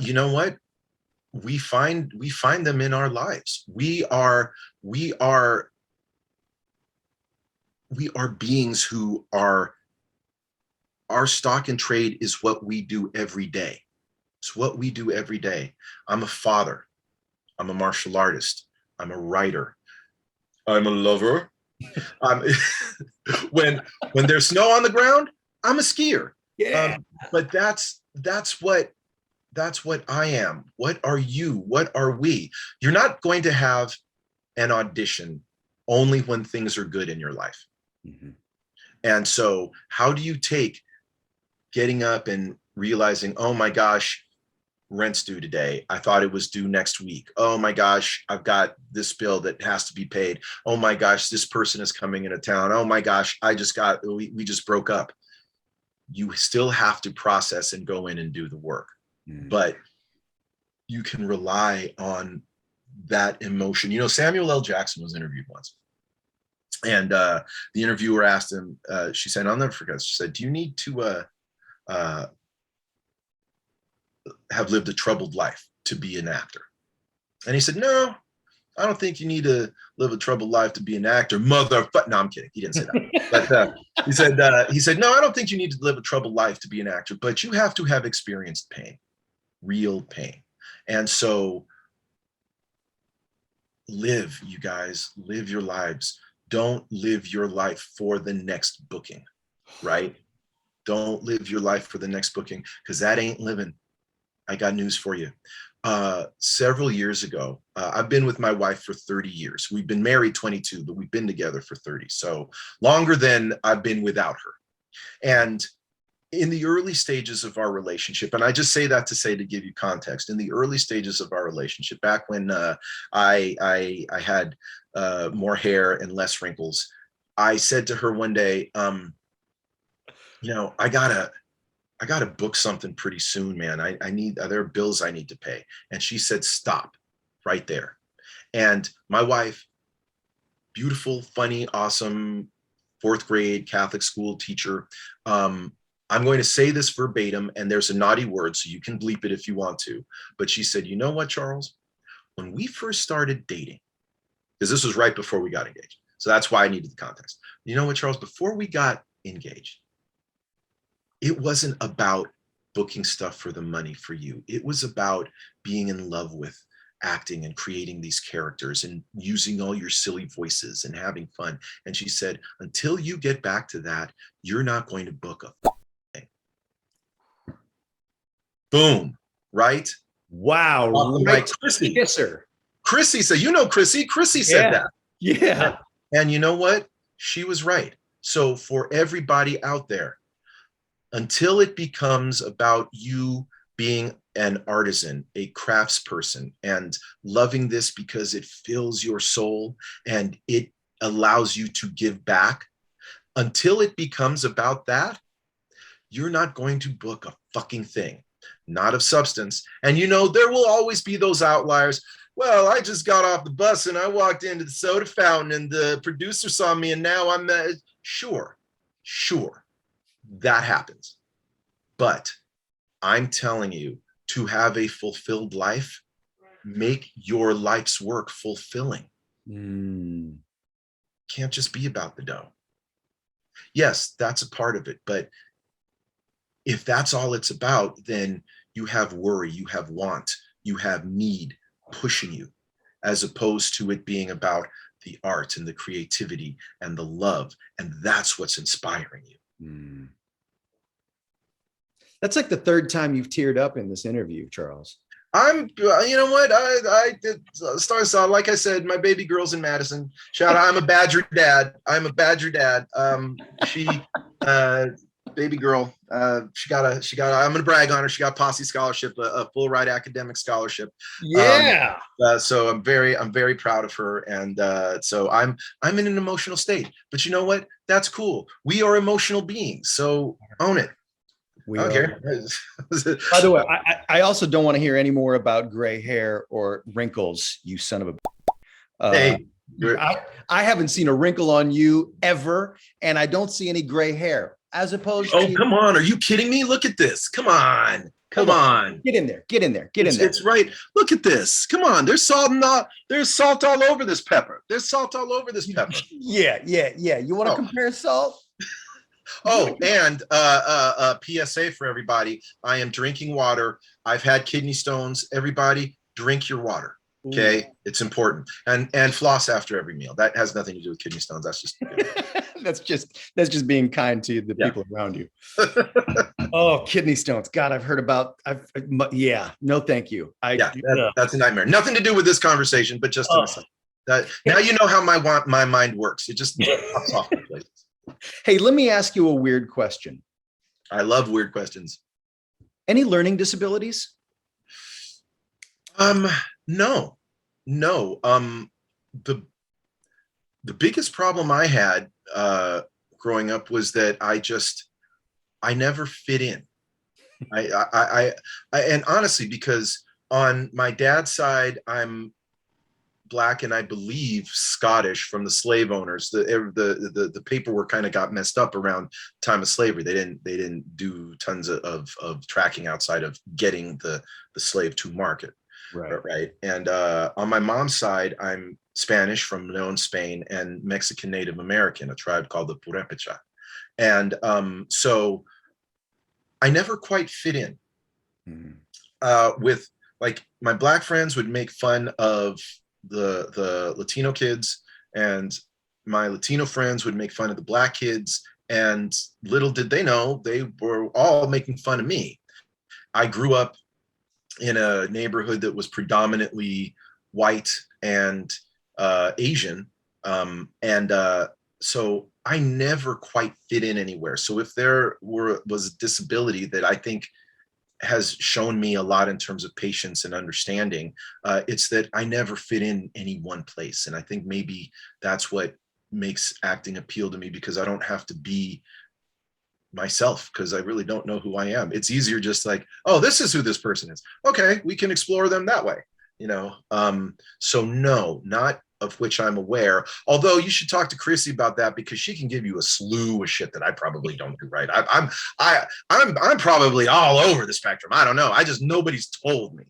You know what? We find them in our lives. We are beings who are, our stock and trade is what we do every day. It's what we do every day. I'm a father. I'm a martial artist. I'm a writer. I'm a lover. When there's snow on the ground, I'm a skier. Yeah. But that's what I am. What are you? What are we? You're not going to have an audition only when things are good in your life. Mm-hmm. And so how do you take getting up and realizing, oh my gosh, rent's due today. I thought it was due next week. Oh my gosh, I've got this bill that has to be paid. Oh my gosh, this person is coming into town. Oh my gosh, we just broke up. You still have to process and go in and do the work. But you can rely on that emotion. You know, Samuel L. Jackson was interviewed once. And the interviewer asked him, she said, I'll never forget, she said, do you need to have lived a troubled life to be an actor? And he said, no, I don't think you need to live a troubled life to be an actor, motherfucker. No, I'm kidding. He didn't say that. But he said, no, I don't think you need to live a troubled life to be an actor, but you have to have experienced pain. Real pain. And so live, you guys, live your lives. Don't live your life for the next booking, right? Don't live your life for the next booking, because that ain't living. I got news for you. Several years ago, I've been with my wife for 30 years. We've been married 22, but we've been together for 30. So longer than I've been without her. And in the early stages of our relationship, and I just say that to give you context, in the early stages of our relationship, back when I had more hair and less wrinkles, I said to her one day, you know, I gotta book something pretty soon, man. There are bills I need to pay. And she said, stop right there. And my wife, beautiful, funny, awesome, 4th grade Catholic school teacher, I'm going to say this verbatim, and there's a naughty word, so you can bleep it if you want to. But she said, you know what, Charles? When we first started dating, because this was right before we got engaged, so that's why I needed the context. You know what, Charles? Before we got engaged, it wasn't about booking stuff for the money for you. It was about being in love with acting and creating these characters and using all your silly voices and having fun. And she said, until you get back to that, you're not going to book a thing. Boom, right? Wow. Like Chrissy. Kisser. Chrissy said, you know, Chrissy said that. Yeah. And you know what? She was right. So for everybody out there, until it becomes about you being an artisan, a craftsperson, and loving this because it fills your soul and it allows you to give back, until it becomes about that, you're not going to book a fucking thing, not of substance. And you know, there will always be those outliers. Well, I just got off the bus and I walked into the soda fountain and the producer saw me and now I'm sure, that happens. But I'm telling you, to have a fulfilled life, make your life's work fulfilling. Mm. Can't just be about the dough. Yes, that's a part of it, but if that's all it's about, then you have worry, you have want, you have need pushing you, as opposed to it being about the art and the creativity and the love. And that's what's inspiring you. Mm. That's like the third time you've teared up in this interview, Charles. You know what? I did start saw, like I said, my baby girl's in Madison. Shout out, I'm a Badger dad. I'm a Badger dad. Baby girl, she got I'm gonna brag on her. She got Posse scholarship, a full ride academic scholarship. Yeah. So I'm very proud of her. And so I'm in an emotional state, but you know what? That's cool. We are emotional beings. So own it. We I don't care. By the way, I also don't want to hear any more about gray hair or wrinkles, you son of a. Hey, I haven't seen a wrinkle on you ever, and I don't see any gray hair. As opposed to, come on, are you kidding me? Look at this. Come on. Get in there. It's right. Look at this. Come on. There's salt all over this pepper. Yeah. You want to compare salt? Oh, and PSA for everybody. I am drinking water. I've had kidney stones. Everybody, drink your water. Okay. Ooh. It's important. And floss after every meal. That has nothing to do with kidney stones. That's just that's just being kind to the people around you. Oh, kidney stones. God, I've heard about no, thank you. That's a nightmare. Nothing to do with this conversation, but just now you know how my mind works. It just pops off in places. Hey, let me ask you a weird question. I love weird questions. Any learning disabilities? No. The biggest problem I had growing up was that I never fit in. I and honestly, because on my dad's side, I'm Black and I believe Scottish from the slave owners. The paperwork kind of got messed up around time of slavery. They didn't do tons of tracking outside of getting the slave to market. Right. And on my mom's side, I'm Spanish from Leon, Spain, and Mexican Native American, a tribe called the Purepecha. And so I never quite fit in. With, like, my Black friends would make fun of the Latino kids, and my Latino friends would make fun of the Black kids, and little did they know they were all making fun of me. I grew up in a neighborhood that was predominantly white and Asian, so I never quite fit in anywhere. So if there was a disability that I think has shown me a lot in terms of patience and understanding, it's that I never fit in any one place. And I think maybe that's what makes acting appeal to me, because I don't have to be myself, because I really don't know who I am. It's easier just like, oh, this is who this person is. Okay, we can explore them that way, so no, not of which I'm aware. Although you should talk to Chrissy about that, because she can give you a slew of shit that I probably don't do right. I'm probably all over the spectrum. I don't know. Nobody's told me.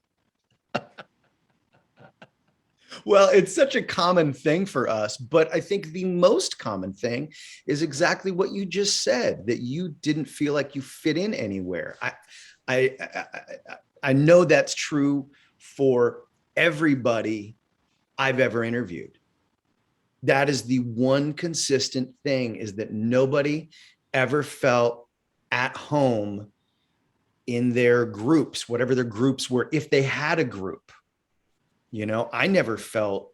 Well, it's such a common thing for us, but I think the most common thing is exactly what you just said, that you didn't feel like you fit in anywhere. I know that's true for everybody I've ever interviewed. That is the one consistent thing, is that nobody ever felt at home in their groups, whatever their groups were, if they had a group. I never felt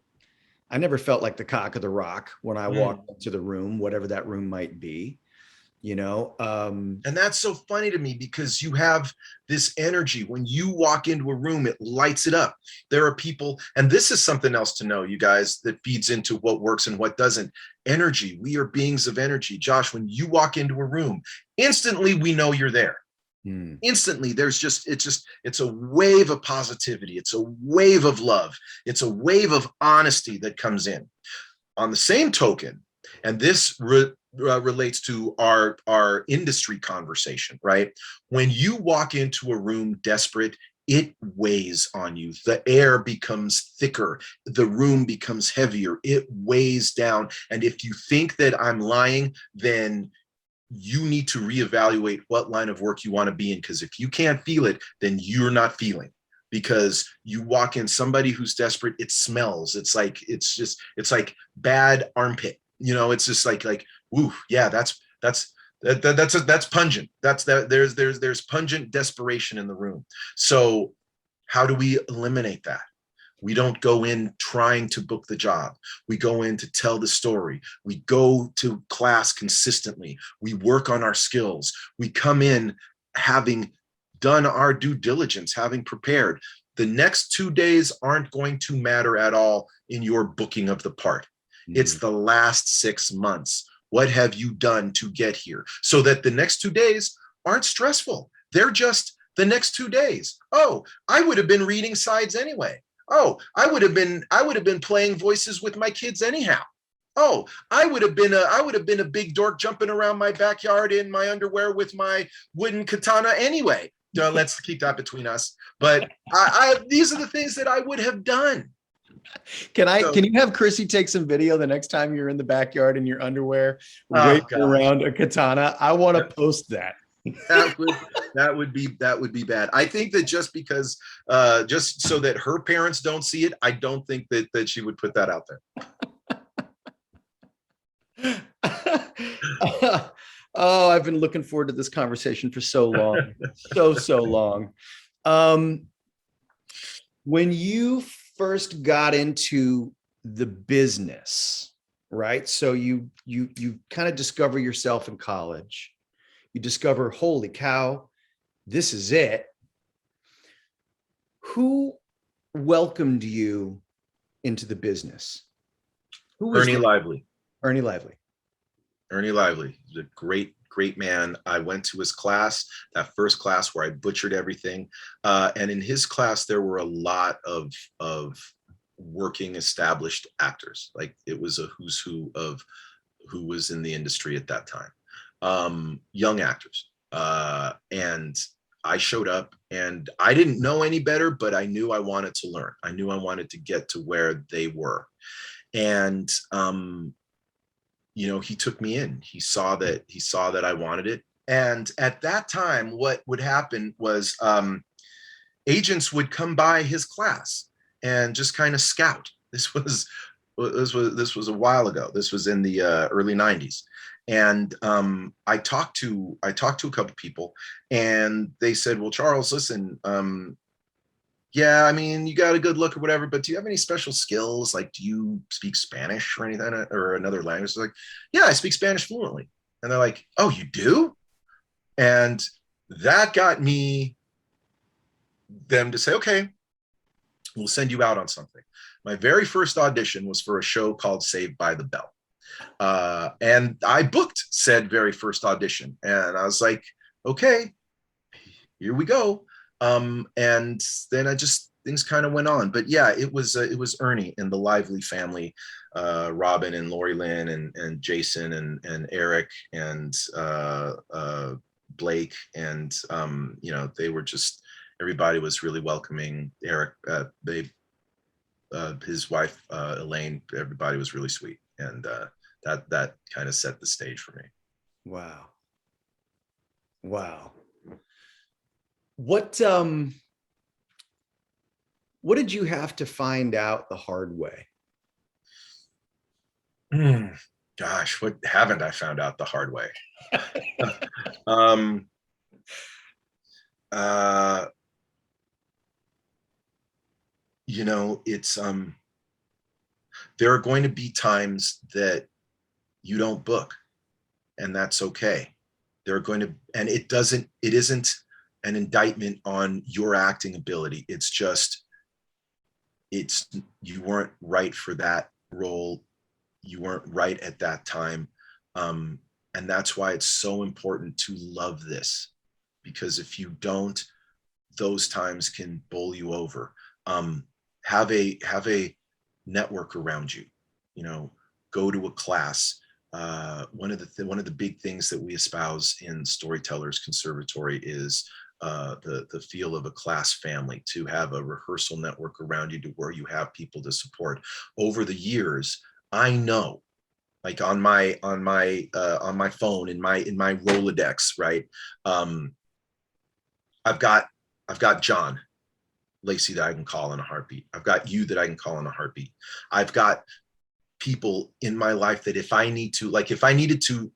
like the cock of the rock when I walked into the room, whatever that room might be. And that's so funny to me, because you have this energy when you walk into a room, it lights it up. There are people, and this is something else to know, you guys, that feeds into what works and what doesn't. Energy. We are beings of energy. Josh, when you walk into a room, instantly we know you're there. Instantly, it's a wave of positivity. It's a wave of love. It's a wave of honesty that comes in. On the same token, and this relates to our industry conversation, right? When you walk into a room desperate, it weighs on you. The air becomes thicker. The room becomes heavier. It weighs down. And if you think that I'm lying, then you need to reevaluate what line of work you want to be in. Because if you can't feel it, then you're not feeling. Because you walk in, somebody who's desperate, it smells. It's like bad armpit. It's just like, woo, yeah, that's pungent. There's pungent desperation in the room. So how do we eliminate that? We don't go in trying to book the job. We go in to tell the story. We go to class consistently. We work on our skills. We come in having done our due diligence, having prepared. The next 2 days aren't going to matter at all in your booking of the part. Mm-hmm. It's the last 6 months. What have you done to get here? So that the next 2 days aren't stressful. They're just the next 2 days. Oh, I would have been reading sides anyway. Oh, I would have been playing voices with my kids anyhow. Oh, I would have been a big dork jumping around my backyard in my underwear with my wooden katana anyway. Let's keep that between us. But these are the things that I would have done. Can you have Chrissy take some video the next time you're in the backyard in your underwear, waving around a katana? I want to post that. That would be bad. I think that just because just so that her parents don't see it, I don't think that she would put that out there. Oh, I've been looking forward to this conversation for so long. so long. When you first got into the business, right? So you kind of discover yourself in college. You discover, holy cow, this is it. Who welcomed you into the business? Who was Ernie Lively. Ernie Lively. Ernie Lively. He's a great man. I went to his class, that first class where I butchered everything. And in his class, there were a lot of working established actors. Like it was a who's who of who was in the industry at that time. Young actors. And I showed up and I didn't know any better, but I knew I wanted to learn. I knew I wanted to get to where they were. And, he took me in. He saw that I wanted it. And at that time, what would happen was agents would come by his class and just kind of scout. This was a while ago. This was in the early 90s. And I talked to a couple people and they said, well, Charles, listen, yeah, I mean, you got a good look or whatever, but do you have any special skills? Like, do you speak Spanish or anything or another language? It's like, yeah, I speak Spanish fluently. And they're like, oh, you do? And that got them to say, okay, we'll send you out on something. My very first audition was for a show called Saved by the Bell. And I booked said very first audition. And I was like, okay, here we go. And then things kind of went on. But yeah, it was Ernie and the Lively family, Robin and Lori Lynn and Jason and Eric and Blake. And, they were just, everybody was really welcoming. Eric, his wife, Elaine, everybody was really sweet. And that kind of set the stage for me. Wow. What did you have to find out the hard way? Gosh, what haven't I found out the hard way? It's there are going to be times that you don't book, and that's okay. And it isn't an indictment on your acting ability. It's just, you weren't right for that role. You weren't right at that time. And that's why it's so important to love this, because if you don't, those times can bowl you over. Have a network around you, go to a class. One of the big things that we espouse in Storytellers Conservatory is the feel of a class family, to have a rehearsal network around you, to where you have people to support. Over the years, I know, like on my phone, in my Rolodex, right? I've got John, Lacy, that I can call in a heartbeat. I've got you that I can call in a heartbeat. I've got people in my life that if I needed to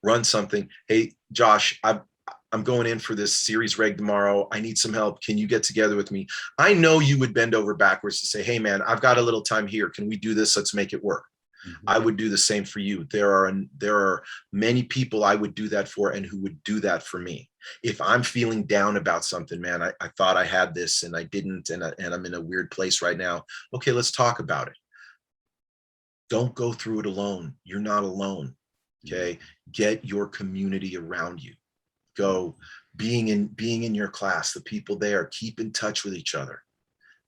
run something, hey, Josh, I'm going in for this series reg tomorrow. I need some help. Can you get together with me? I know you would bend over backwards to say, hey man, I've got a little time here. Can we do this? Let's make it work. Mm-hmm. I would do the same for you. There are many people I would do that for, and who would do that for me. If I'm feeling down about something, man, I thought I had this and I didn't, and I'm in a weird place right now. Okay, let's talk about it. Don't go through it alone. You're not alone. Okay. Get your community around you. Go being in your class, the people there, keep in touch with each other.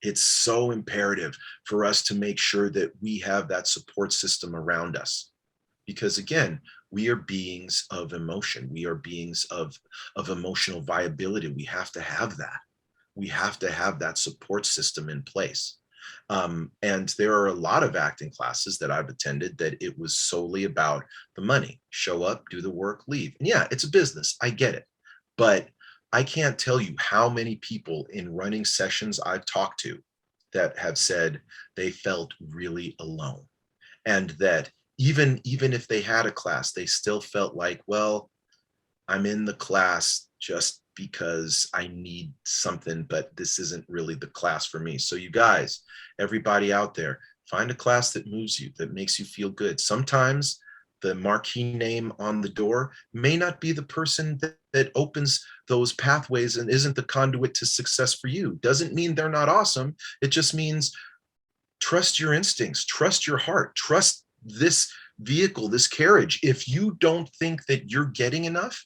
It's so imperative for us to make sure that we have that support system around us. Because again, we are beings of emotion. We are beings of emotional viability. We have to have that. We have to have that support system in place. And there are a lot of acting classes that I've attended that it was solely about the money. Show up, do the work, leave. And yeah, it's a business. I get it. But I can't tell you how many people in running sessions I've talked to that have said they felt really alone. And that even if they had a class, they still felt like, well, I'm in the class just because I need something, but this isn't really the class for me. So you guys, everybody out there, find a class that moves you, that makes you feel good. Sometimes the marquee name on the door may not be the person that opens those pathways and isn't the conduit to success for you. Doesn't mean they're not awesome. It just means trust your instincts, trust your heart, trust this vehicle, this carriage. If you don't think that you're getting enough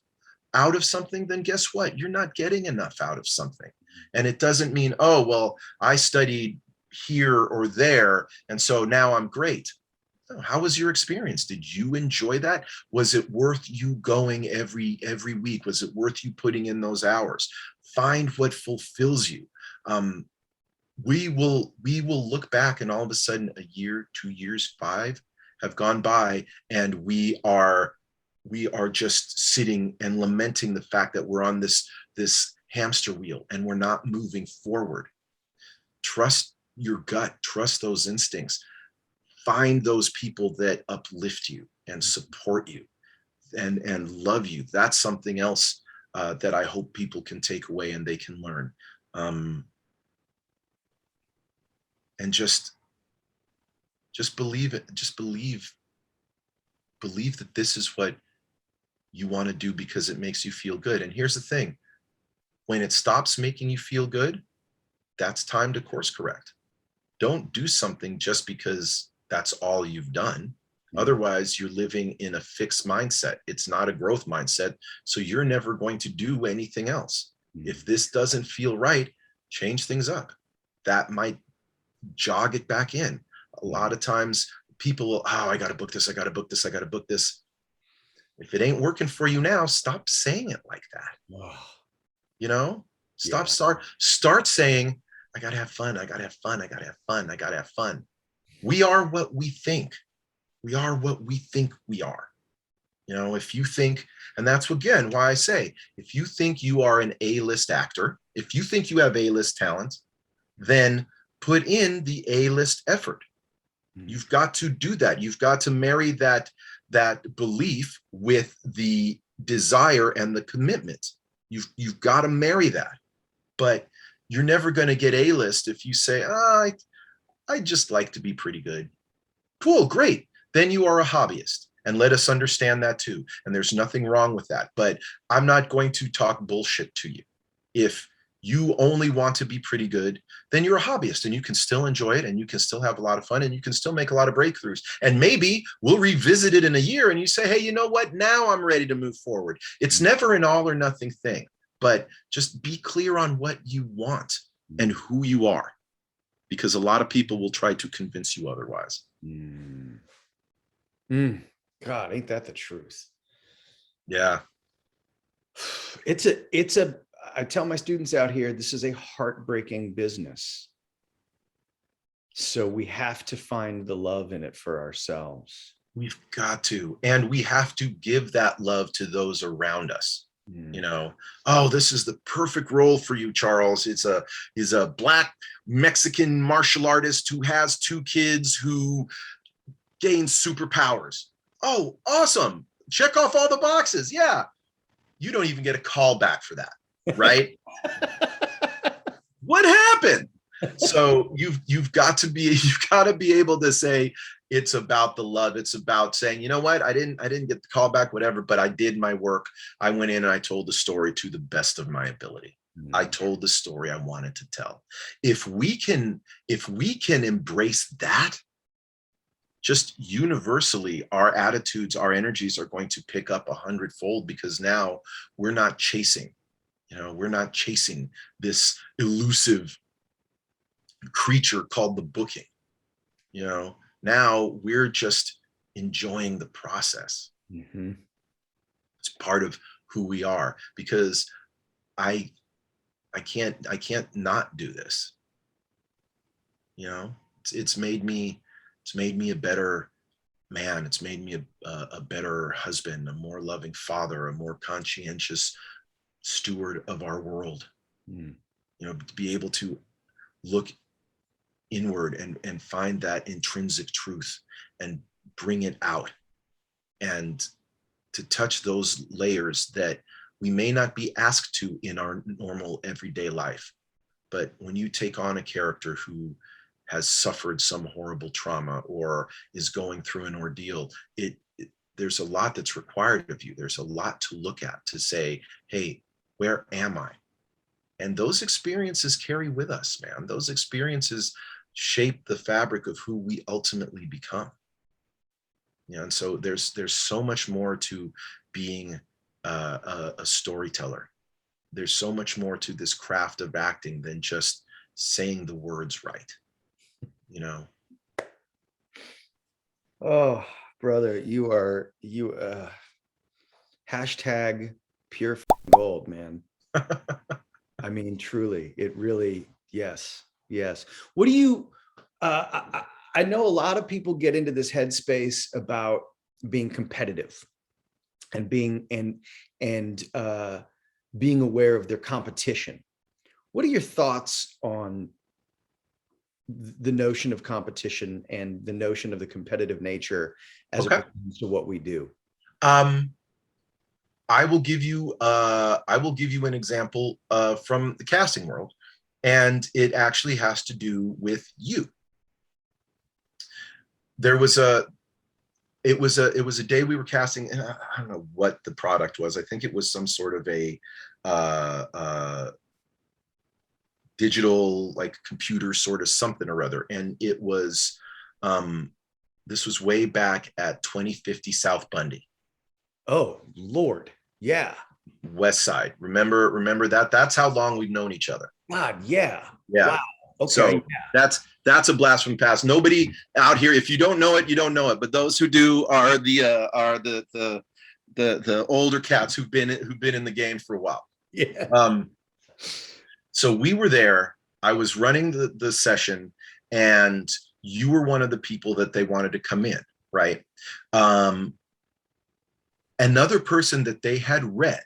out of something, then guess what? You're not getting enough out of something. And it doesn't mean, oh, well, I studied here or there, and so now I'm great. How was your experience? Did you enjoy that? Was it worth you going every week? Was it worth you putting in those hours? Find what fulfills you. We will look back, and all of a sudden, a year, 2 years, 5 have gone by, and we are just sitting and lamenting the fact that we're on this hamster wheel and we're not moving forward. Trust your gut, trust those instincts. Find those people that uplift you and support you and love you. That's something else that I hope people can take away and they can learn. And just believe it. Just believe that this is what you want to do because it makes you feel good. And here's the thing, when it stops making you feel good, that's time to course correct. Don't do something just because that's all you've done. Otherwise, you're living in a fixed mindset. It's not a growth mindset. So you're never going to do anything else. If this doesn't feel right, change things up. That might jog it back in. A lot of times people will, oh, I got to book this. I got to book this. I got to book this. If it ain't working for you now, stop saying it like that. You know, start saying, I got to have fun. I got to have fun. I got to have fun. I got to have fun. We are what we think. We are what we think we are. You know, if you think, and that's again why I say, if you think you are an A-list actor, if you think you have A-list talent, then put in the A-list effort. You've got to do that. You've got to marry that belief with the desire and the commitment. You've got to marry that. But you're never going to get A-list if you say, I just like to be pretty good. Cool, great. Then you are a hobbyist. And let us understand that too. And there's nothing wrong with that. But I'm not going to talk bullshit to you. If you only want to be pretty good, then you're a hobbyist and you can still enjoy it and you can still have a lot of fun and you can still make a lot of breakthroughs. And maybe we'll revisit it in a year and you say, hey, you know what? Now I'm ready to move forward. It's never an all or nothing thing, but just be clear on what you want and who you are, because a lot of people will try to convince you otherwise. God, ain't that the truth? Yeah. It's a I tell my students out here, this is a heartbreaking business. So we have to find the love in it for ourselves. We've got to, and we have to give that love to those around us. You know, oh, this is the perfect role for you, Charles. He's a Black Mexican martial artist who has 2 kids who gain superpowers. Oh, awesome. Check off all the boxes. Yeah. You don't even get a call back for that, right? What happened? So you've got to be able to say, it's about the love. It's about saying, you know what, I didn't get the call back, whatever, but I did my work. I went in and I told the story to the best of my ability. I told the story I wanted to tell. If we can embrace that, just universally, our attitudes, our energies are going to pick up 100-fold, because now we're not chasing, we're not chasing this elusive creature called the booking. Now we're just enjoying the process. It's part of who we are, because I can't not do this. It's made me a better man. It's made me a better husband, a more loving father, a more conscientious steward of our world. To be able to look inward and find that intrinsic truth and bring it out, and to touch those layers that we may not be asked to in our normal everyday life. But when you take on a character who has suffered some horrible trauma or is going through an ordeal, there's a lot that's required of you. There's a lot to look at, to say, hey, where am I? And those experiences carry with us, man. Those experiences shape the fabric of who we ultimately become. And so there's so much more to being a storyteller. There's so much more to this craft of acting than just saying the words right. Oh, brother, you hashtag pure gold, man. I mean, truly, it really, yes. What do you, I know a lot of people get into this headspace about being competitive and being aware of their competition. What are your thoughts on the notion of competition and the notion of the competitive nature as it pertains to what we do? I will give you an example from the casting world, and it actually has to do with you. It was a day we were casting, and I don't know what the product was. I think it was some sort of a digital, like, computer sort of something or other. And it was, this was way back at 2050 South Bundy. Oh, Lord. Yeah. West Side. Remember that? That's how long we've known each other. God, yeah. Yeah. Wow. Okay. So yeah. that's a blast from the past. Nobody out here, if you don't know it, you don't know it. But those who do are the older cats who've been in the game for a while. Yeah. So we were there. I was running the session, and you were one of the people that they wanted to come in, right? Another person that they had read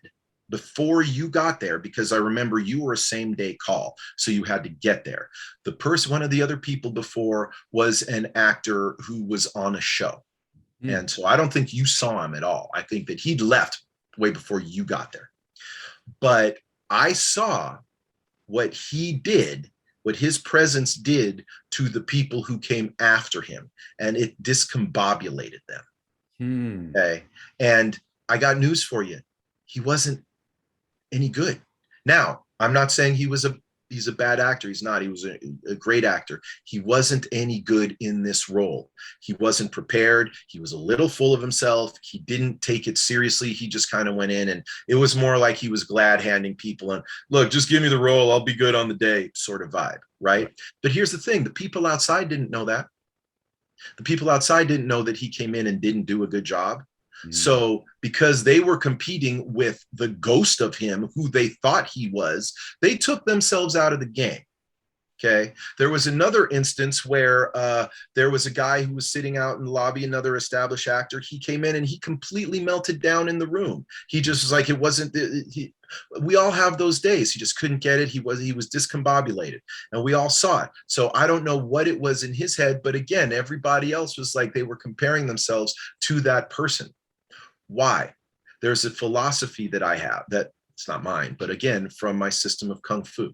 before you got there, because I remember you were a same day call, so you had to get there. One of the other people before was an actor who was on a show. And so I don't think you saw him at all. I think that he'd left way before you got there. But I saw what he did, what his presence did to the people who came after him, and it discombobulated them. Okay. And I got news for you. He wasn't any good. Now, I'm not saying he's a bad actor. He's not. He was a great actor. He wasn't any good in this role. He wasn't prepared. He was a little full of himself. He didn't take it seriously. He just kind of went in, and it was more like he was glad handing people and, look, just give me the role, I'll be good on the day sort of vibe, right? But here's the thing. The people outside didn't know that. The people outside didn't know that he came in and didn't do a good job. So because they were competing with the ghost of him, who they thought he was, they took themselves out of the game. Okay. There was another instance where there was a guy who was sitting out in the lobby, another established actor. He came in and he completely melted down in the room. He just was like, it wasn't, we all have those days. He just couldn't get it. He was discombobulated, and we all saw it. So I don't know what it was in his head, but again, everybody else was like, they were comparing themselves to that person. Why? There's a philosophy that I have that it's not mine, but again, from my system of Kung Fu.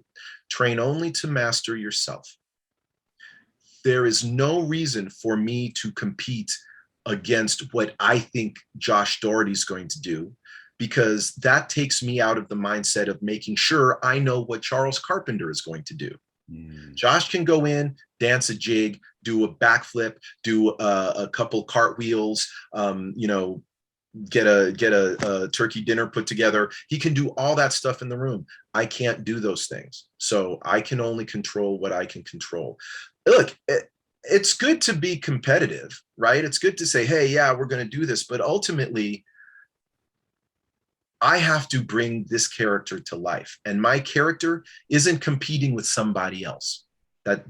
Train only to master yourself. There is no reason for me to compete against what I think Josh Doherty's going to do, because that takes me out of the mindset of making sure I know what Charles Carpenter is going to do. Josh can go in, dance a jig, do a backflip, do a couple cartwheels, get a turkey dinner put together. He can do all that stuff in the room. I can't do those things. So I can only control what I can control. Look, it's good to be competitive, right? It's good to say, hey, yeah, we're going to do this. But ultimately, I have to bring this character to life. And my character isn't competing with somebody else. That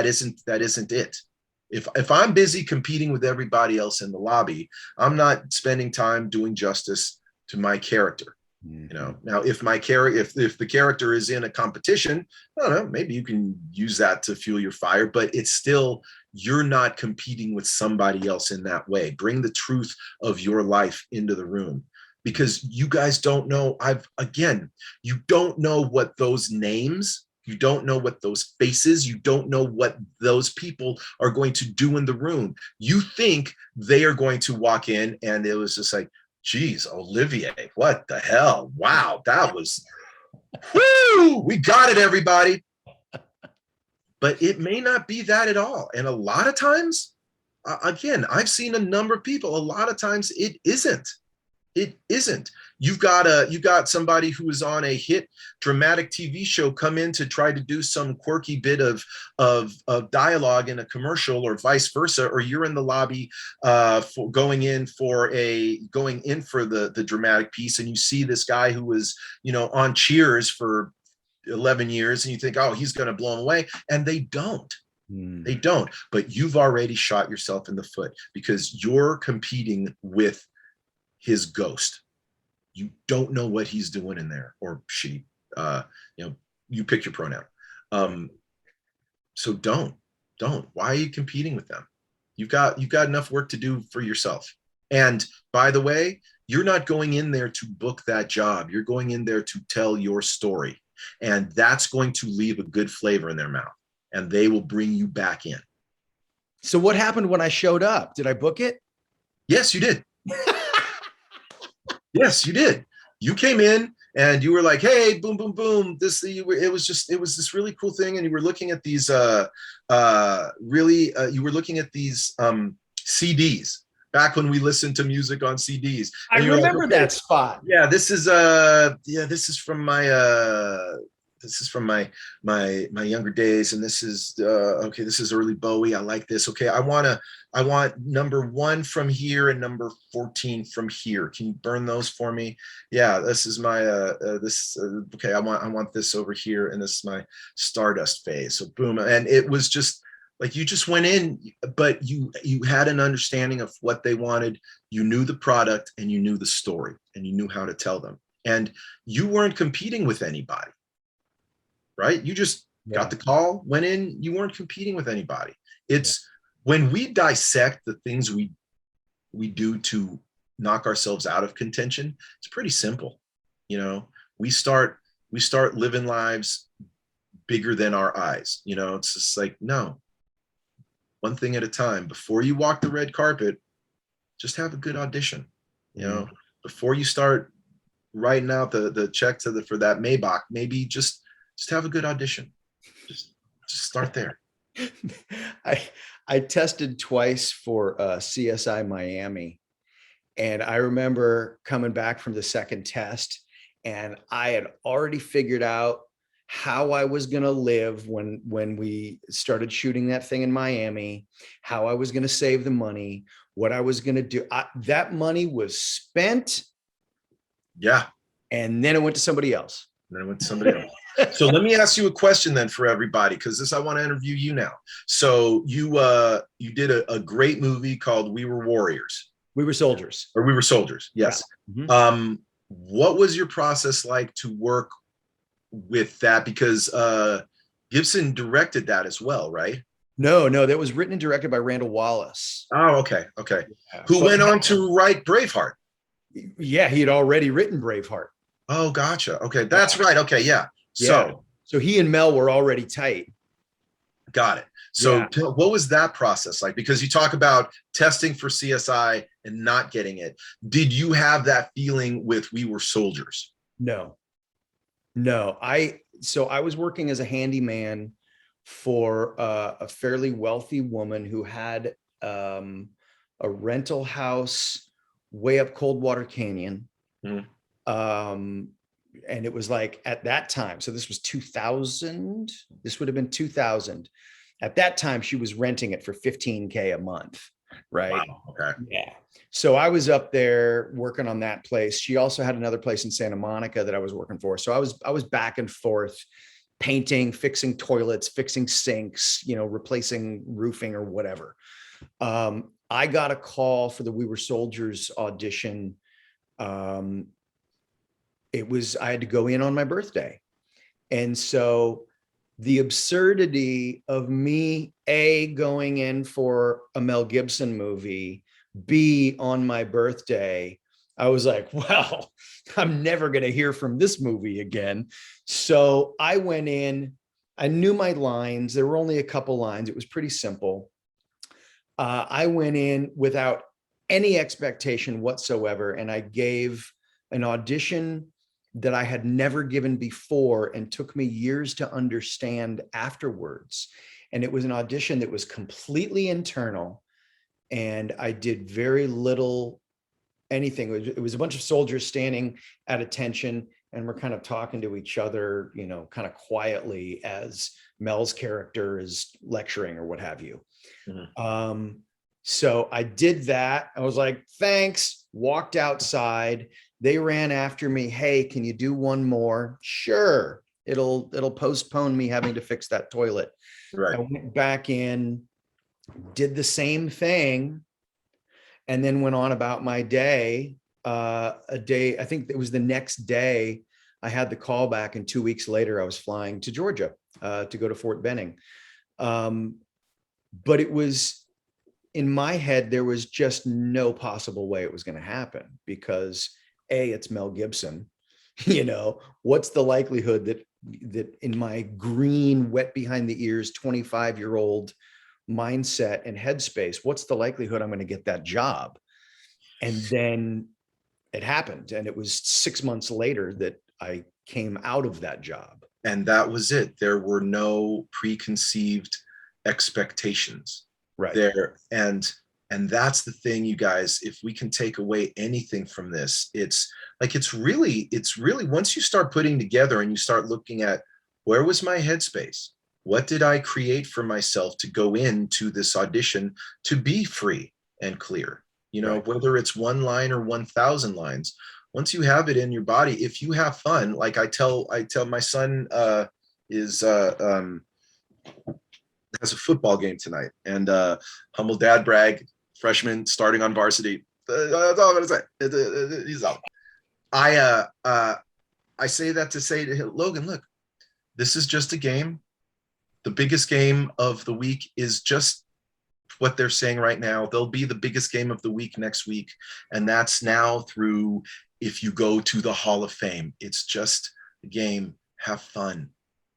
isn't it. If I'm busy competing with everybody else in the lobby, I'm not spending time doing justice to my character. Now if the character is in a competition, I don't know, maybe you can use that to fuel your fire, but it's still, you're not competing with somebody else in that way. Bring the truth of your life into the room, because you guys don't know. You don't know what those names, you don't know what those faces, you don't know what those people are going to do in the room. You think they are going to walk in and it was just like, geez, Olivier, what the hell? Wow, that was, whoo, we got it, everybody. But it may not be that at all. And a lot of times, again, I've seen a number of people, a lot of times it isn't. It isn't. You've got somebody who is on a hit dramatic TV show come in to try to do some quirky bit of dialogue in a commercial, or vice versa, or you're in the lobby for going in for the dramatic piece, and you see this guy who was on Cheers for 11 years, and you think, oh, he's going to blow him away, and they don't. They don't. But you've already shot yourself in the foot, because you're competing with his ghost. You don't know what he's doing in there, or she, you pick your pronoun. So don't. Why are you competing with them? You've got enough work to do for yourself. And by the way, you're not going in there to book that job. You're going in there to tell your story. And that's going to leave a good flavor in their mouth, and they will bring you back in. So what happened when I showed up? Did I book it? Yes, you did. Yes, you did. You came in and you were like, hey, boom, boom, boom. It was this really cool thing. And you were looking at these CDs back when we listened to music on CDs. I remember that spot. Yeah, this is from my younger days, and this is okay, this is early Bowie. I like this. Okay, I want number 1 from here and number 14 from here. Can you burn those for me? Yeah, this is my okay, I want this over here, and this is my Stardust phase. So boom, and it was just like, you just went in, but you had an understanding of what they wanted. You knew the product, and you knew the story, and you knew how to tell them, and you weren't competing with anybody. Right? You just got the call, went in, you weren't competing with anybody. It's when we dissect the things we do to knock ourselves out of contention, it's pretty simple. We start living lives bigger than our eyes. It's just like, no, one thing at a time. Before you walk the red carpet, just have a good audition. Before you start writing out the check for that Maybach, maybe just have a good audition. Just start there. I tested twice for CSI Miami, and I remember coming back from the second test, and I had already figured out how I was going to live when we started shooting that thing in Miami, how I was going to save the money, what I was going to do. That money was spent. Yeah. And then it went to somebody else. And then it went to somebody else. So let me ask you a question then for everybody, because I want to interview you now. So you did a great movie called We Were Warriors. We Were Soldiers. Or We Were Soldiers. Yes. Yeah. Mm-hmm. What was your process like to work with that? Because Gibson directed that as well, right? No, that was written and directed by Randall Wallace. Oh, okay. Yeah. Who went on to write Braveheart. Yeah, he had already written Braveheart. Oh, gotcha. Okay, that's right. Okay, yeah. So he and Mel were already tight. Got it. So what was that process like? Because you talk about testing for CSI and not getting it. Did you have that feeling with We Were Soldiers? No. I was working as a handyman for a fairly wealthy woman who had a rental house way up Coldwater Canyon. And it was like at that time, so this was 2000, this would have been 2000. At that time, she was renting it for $15K a month, right? Wow, okay. Yeah. So I was up there working on that place. She also had another place in Santa Monica that I was working for. So I was back and forth, painting, fixing toilets, fixing sinks, replacing roofing or whatever. I got a call for the We Were Soldiers audition. I had to go in on my birthday. And so the absurdity of me, A, going in for a Mel Gibson movie, B, on my birthday, I was like, well, I'm never going to hear from this movie again. So I went in, I knew my lines. There were only a couple lines. It was pretty simple. I went in without any expectation whatsoever. And I gave an audition that I had never given before and took me years to understand afterwards. And it was an audition that was completely internal. And I did very little anything. It was a bunch of soldiers standing at attention, and we're kind of talking to each other, kind of quietly as Mel's character is lecturing or what have you. Mm-hmm. So I did that. I was like, thanks, walked outside. They ran after me. Hey, can you do one more? Sure. It'll postpone me having to fix that toilet. Right. I went back in, did the same thing, and then went on about my day. I think it was the next day, I had the call back, and 2 weeks later, I was flying to Georgia to go to Fort Benning. But it was, in my head, there was just no possible way it was going to happen, because A, it's Mel Gibson. What's the likelihood that in my green, wet behind the ears, 25-year-old mindset and headspace, what's the likelihood I'm going to get that job? And then it happened. And it was 6 months later that I came out of that job. And that was it. There were no preconceived expectations there. And that's the thing, you guys, if we can take away anything from this, it's really, once you start putting together and you start looking at, where was my headspace? What did I create for myself to go into this audition to be free and clear? Whether it's one line or 1,000 lines, once you have it in your body, if you have fun, like I tell my son has a football game tonight, and humble dad brag, freshman starting on varsity. That's all I'm gonna say. He's out. I say that to say to him, Logan, look, this is just a game. The biggest game of the week is just what they're saying right now. They'll be the biggest game of the week next week. And that's now through, if you go to the Hall of Fame, it's just a game. Have fun.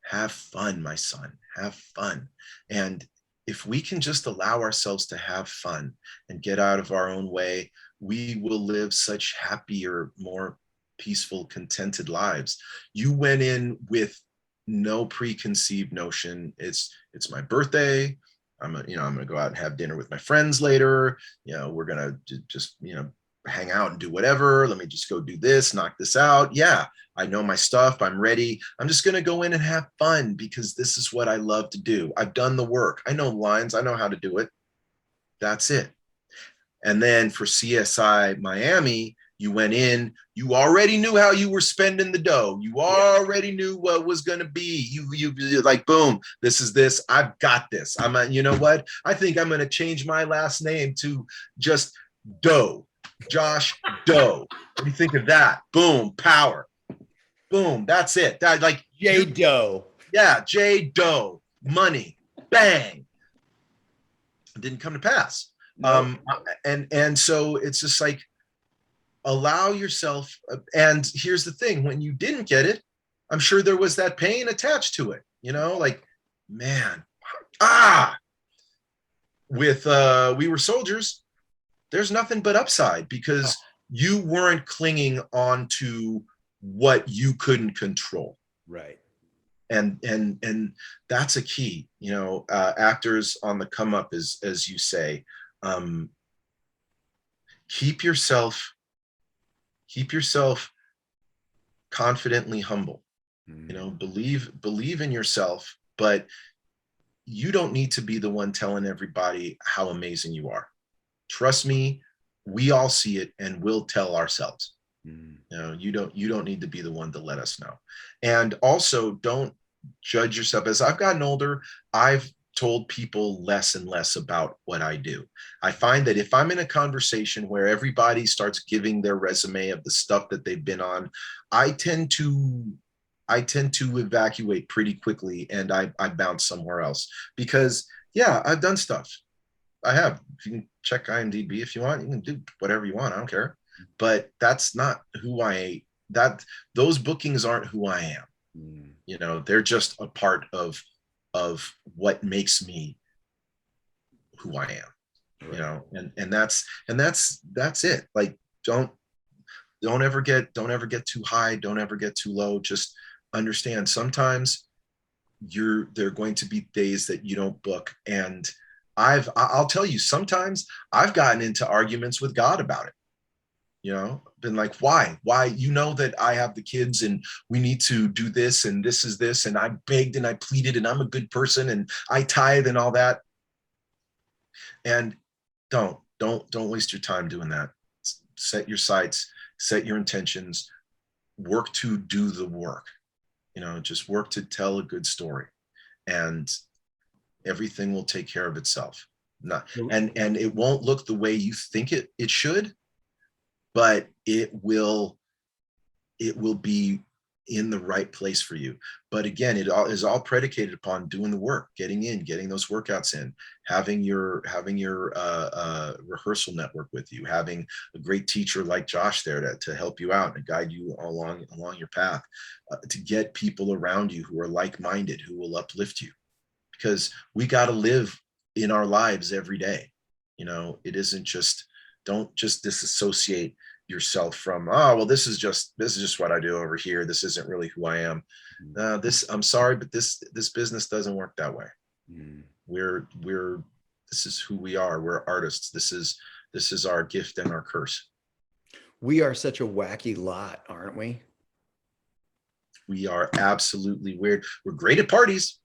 Have fun, my son. Have fun. And if we can just allow ourselves to have fun and get out of our own way, we will live such happier, more peaceful, contented lives. You went in with no preconceived notion. It's my birthday. I'm gonna go out and have dinner with my friends later. We're gonna just hang out and do whatever. Let me just go do this, knock this out. Yeah, I know my stuff. I'm ready. I'm just gonna go in and have fun because this is what I love to do. I've done the work. I know lines. I know how to do it. That's it. And then for CSI Miami, you went in, you already knew how you were spending the dough. You already knew what was going to be. You're like, boom, this is this. I've got this. You know what? I think I'm going to change my last name to just Doe, Josh Doe. What do you think of that? Boom, power. Boom, that's it. That like J Doe. Yeah, J Doe, money, bang. It didn't come to pass. Nope. And so it's just like, allow yourself. And here's the thing, when you didn't get it, I'm sure there was that pain attached to it, you know, like, man, with We Were Soldiers, there's nothing but upside, because you weren't clinging on to what you couldn't control. Right. And that's a key, you know, actors on the come up, as you say, keep yourself confidently humble. You know, believe in yourself, but you don't need to be the one telling everybody how amazing you are. Trust me, we all see it, and we'll tell ourselves. You know, you don't need to be the one to let us know. And also, don't judge yourself. As I've gotten older, I've told people less and less about what I do. I find that if I'm in a conversation where everybody starts giving their resume of the stuff that they've been on, I tend to evacuate pretty quickly, and I bounce somewhere else, because I've done stuff. I have. You can check IMDb if you want. You can do whatever you want. I don't care. But that's not who those bookings aren't who I am. You know, they're just a part of what makes me who I am. Right. You know, and that's it. Like, don't ever get too high, don't ever get too low. Just understand, sometimes there are going to be days that you don't book. And I'll tell you, sometimes I've gotten into arguments with God about it. You know, been like, why, you know that I have the kids and we need to do this, and this is this, and I begged and I pleaded, and I'm a good person, and I tithe and all that. And don't waste your time doing that. Set your sights, set your intentions, work to do the work. You know, just work to tell a good story, and everything will take care of itself. And it won't look the way you think it should, but it will be in the right place for you. But again, it is all predicated upon doing the work, getting those workouts in, having your rehearsal network with you, having a great teacher like Josh there to help you out and guide you along your path, to get people around you who are like-minded, who will uplift you, because we got to live in our lives every day. You know, it isn't just, don't just disassociate yourself from, this is just what I do over here. This isn't really who I am. I'm sorry, but this business doesn't work that way. This is who we are. We're artists. This is our gift and our curse. We are such a wacky lot, aren't we? We are absolutely weird. We're great at parties.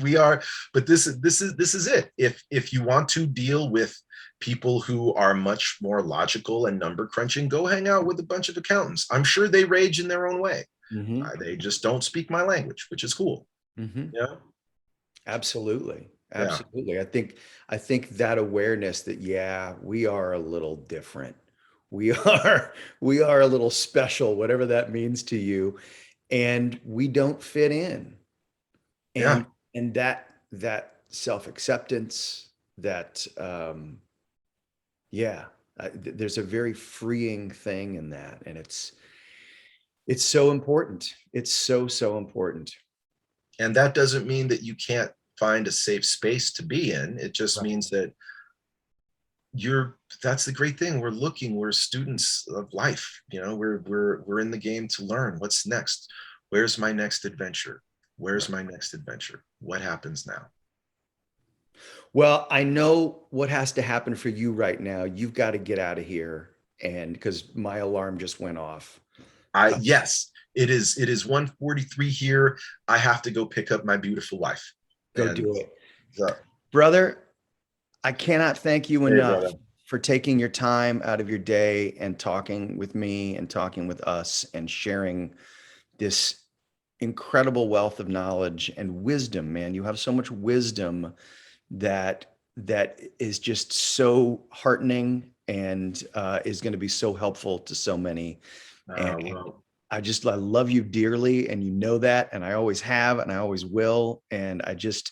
We are, but this is it. If you want to deal with people who are much more logical and number crunching, go hang out with a bunch of accountants. I'm sure they rage in their own way. They just don't speak my language, which is cool. Yeah, absolutely. Yeah. I think that awareness that we are a little different. We are a little special, whatever that means to you, and we don't fit in. And that self-acceptance, that there's a very freeing thing in that, and it's so important. It's so important. And that doesn't mean that you can't find a safe space to be in. It just means that that's the great thing. We're students of life. You know, we're in the game to learn. What's next? Where's my next adventure? Where's my next adventure? What happens now? Well, I know what has to happen for you right now. You've got to get out of here, and because my alarm just went off. Yes, it is 1:43 here. I have to go pick up my beautiful wife. Go do it. Brother, I cannot thank you Hey, enough brother. for taking your time out of your day and talking with me and talking with us and sharing this incredible wealth of knowledge and wisdom, man. You have so much wisdom that is just so heartening and is going to be so helpful to so many. And Well, I love you dearly, and you know that, and I always have, and I always will. And I just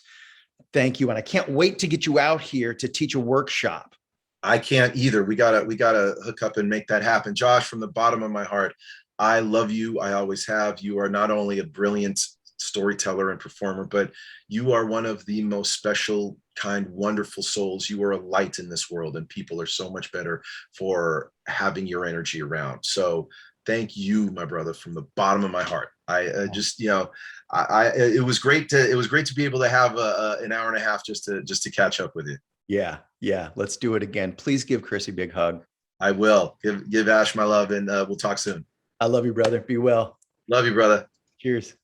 thank you, and I can't wait to get you out here to teach a workshop. I can't either. We gotta hook up and make that happen. Josh, from the bottom of my heart, I love you. I always have. You are not only a brilliant storyteller and performer, but you are one of the most special, kind, wonderful souls. You are a light in this world, and people are so much better for having your energy around. So thank you, my brother, from the bottom of my heart. I just, it was great to be able to have an hour and a half just to catch up with you. Yeah, yeah. Let's do it again. Please give Chris a big hug. I will give Ash my love, and we'll talk soon. I love you, brother. Be well. Love you, brother. Cheers.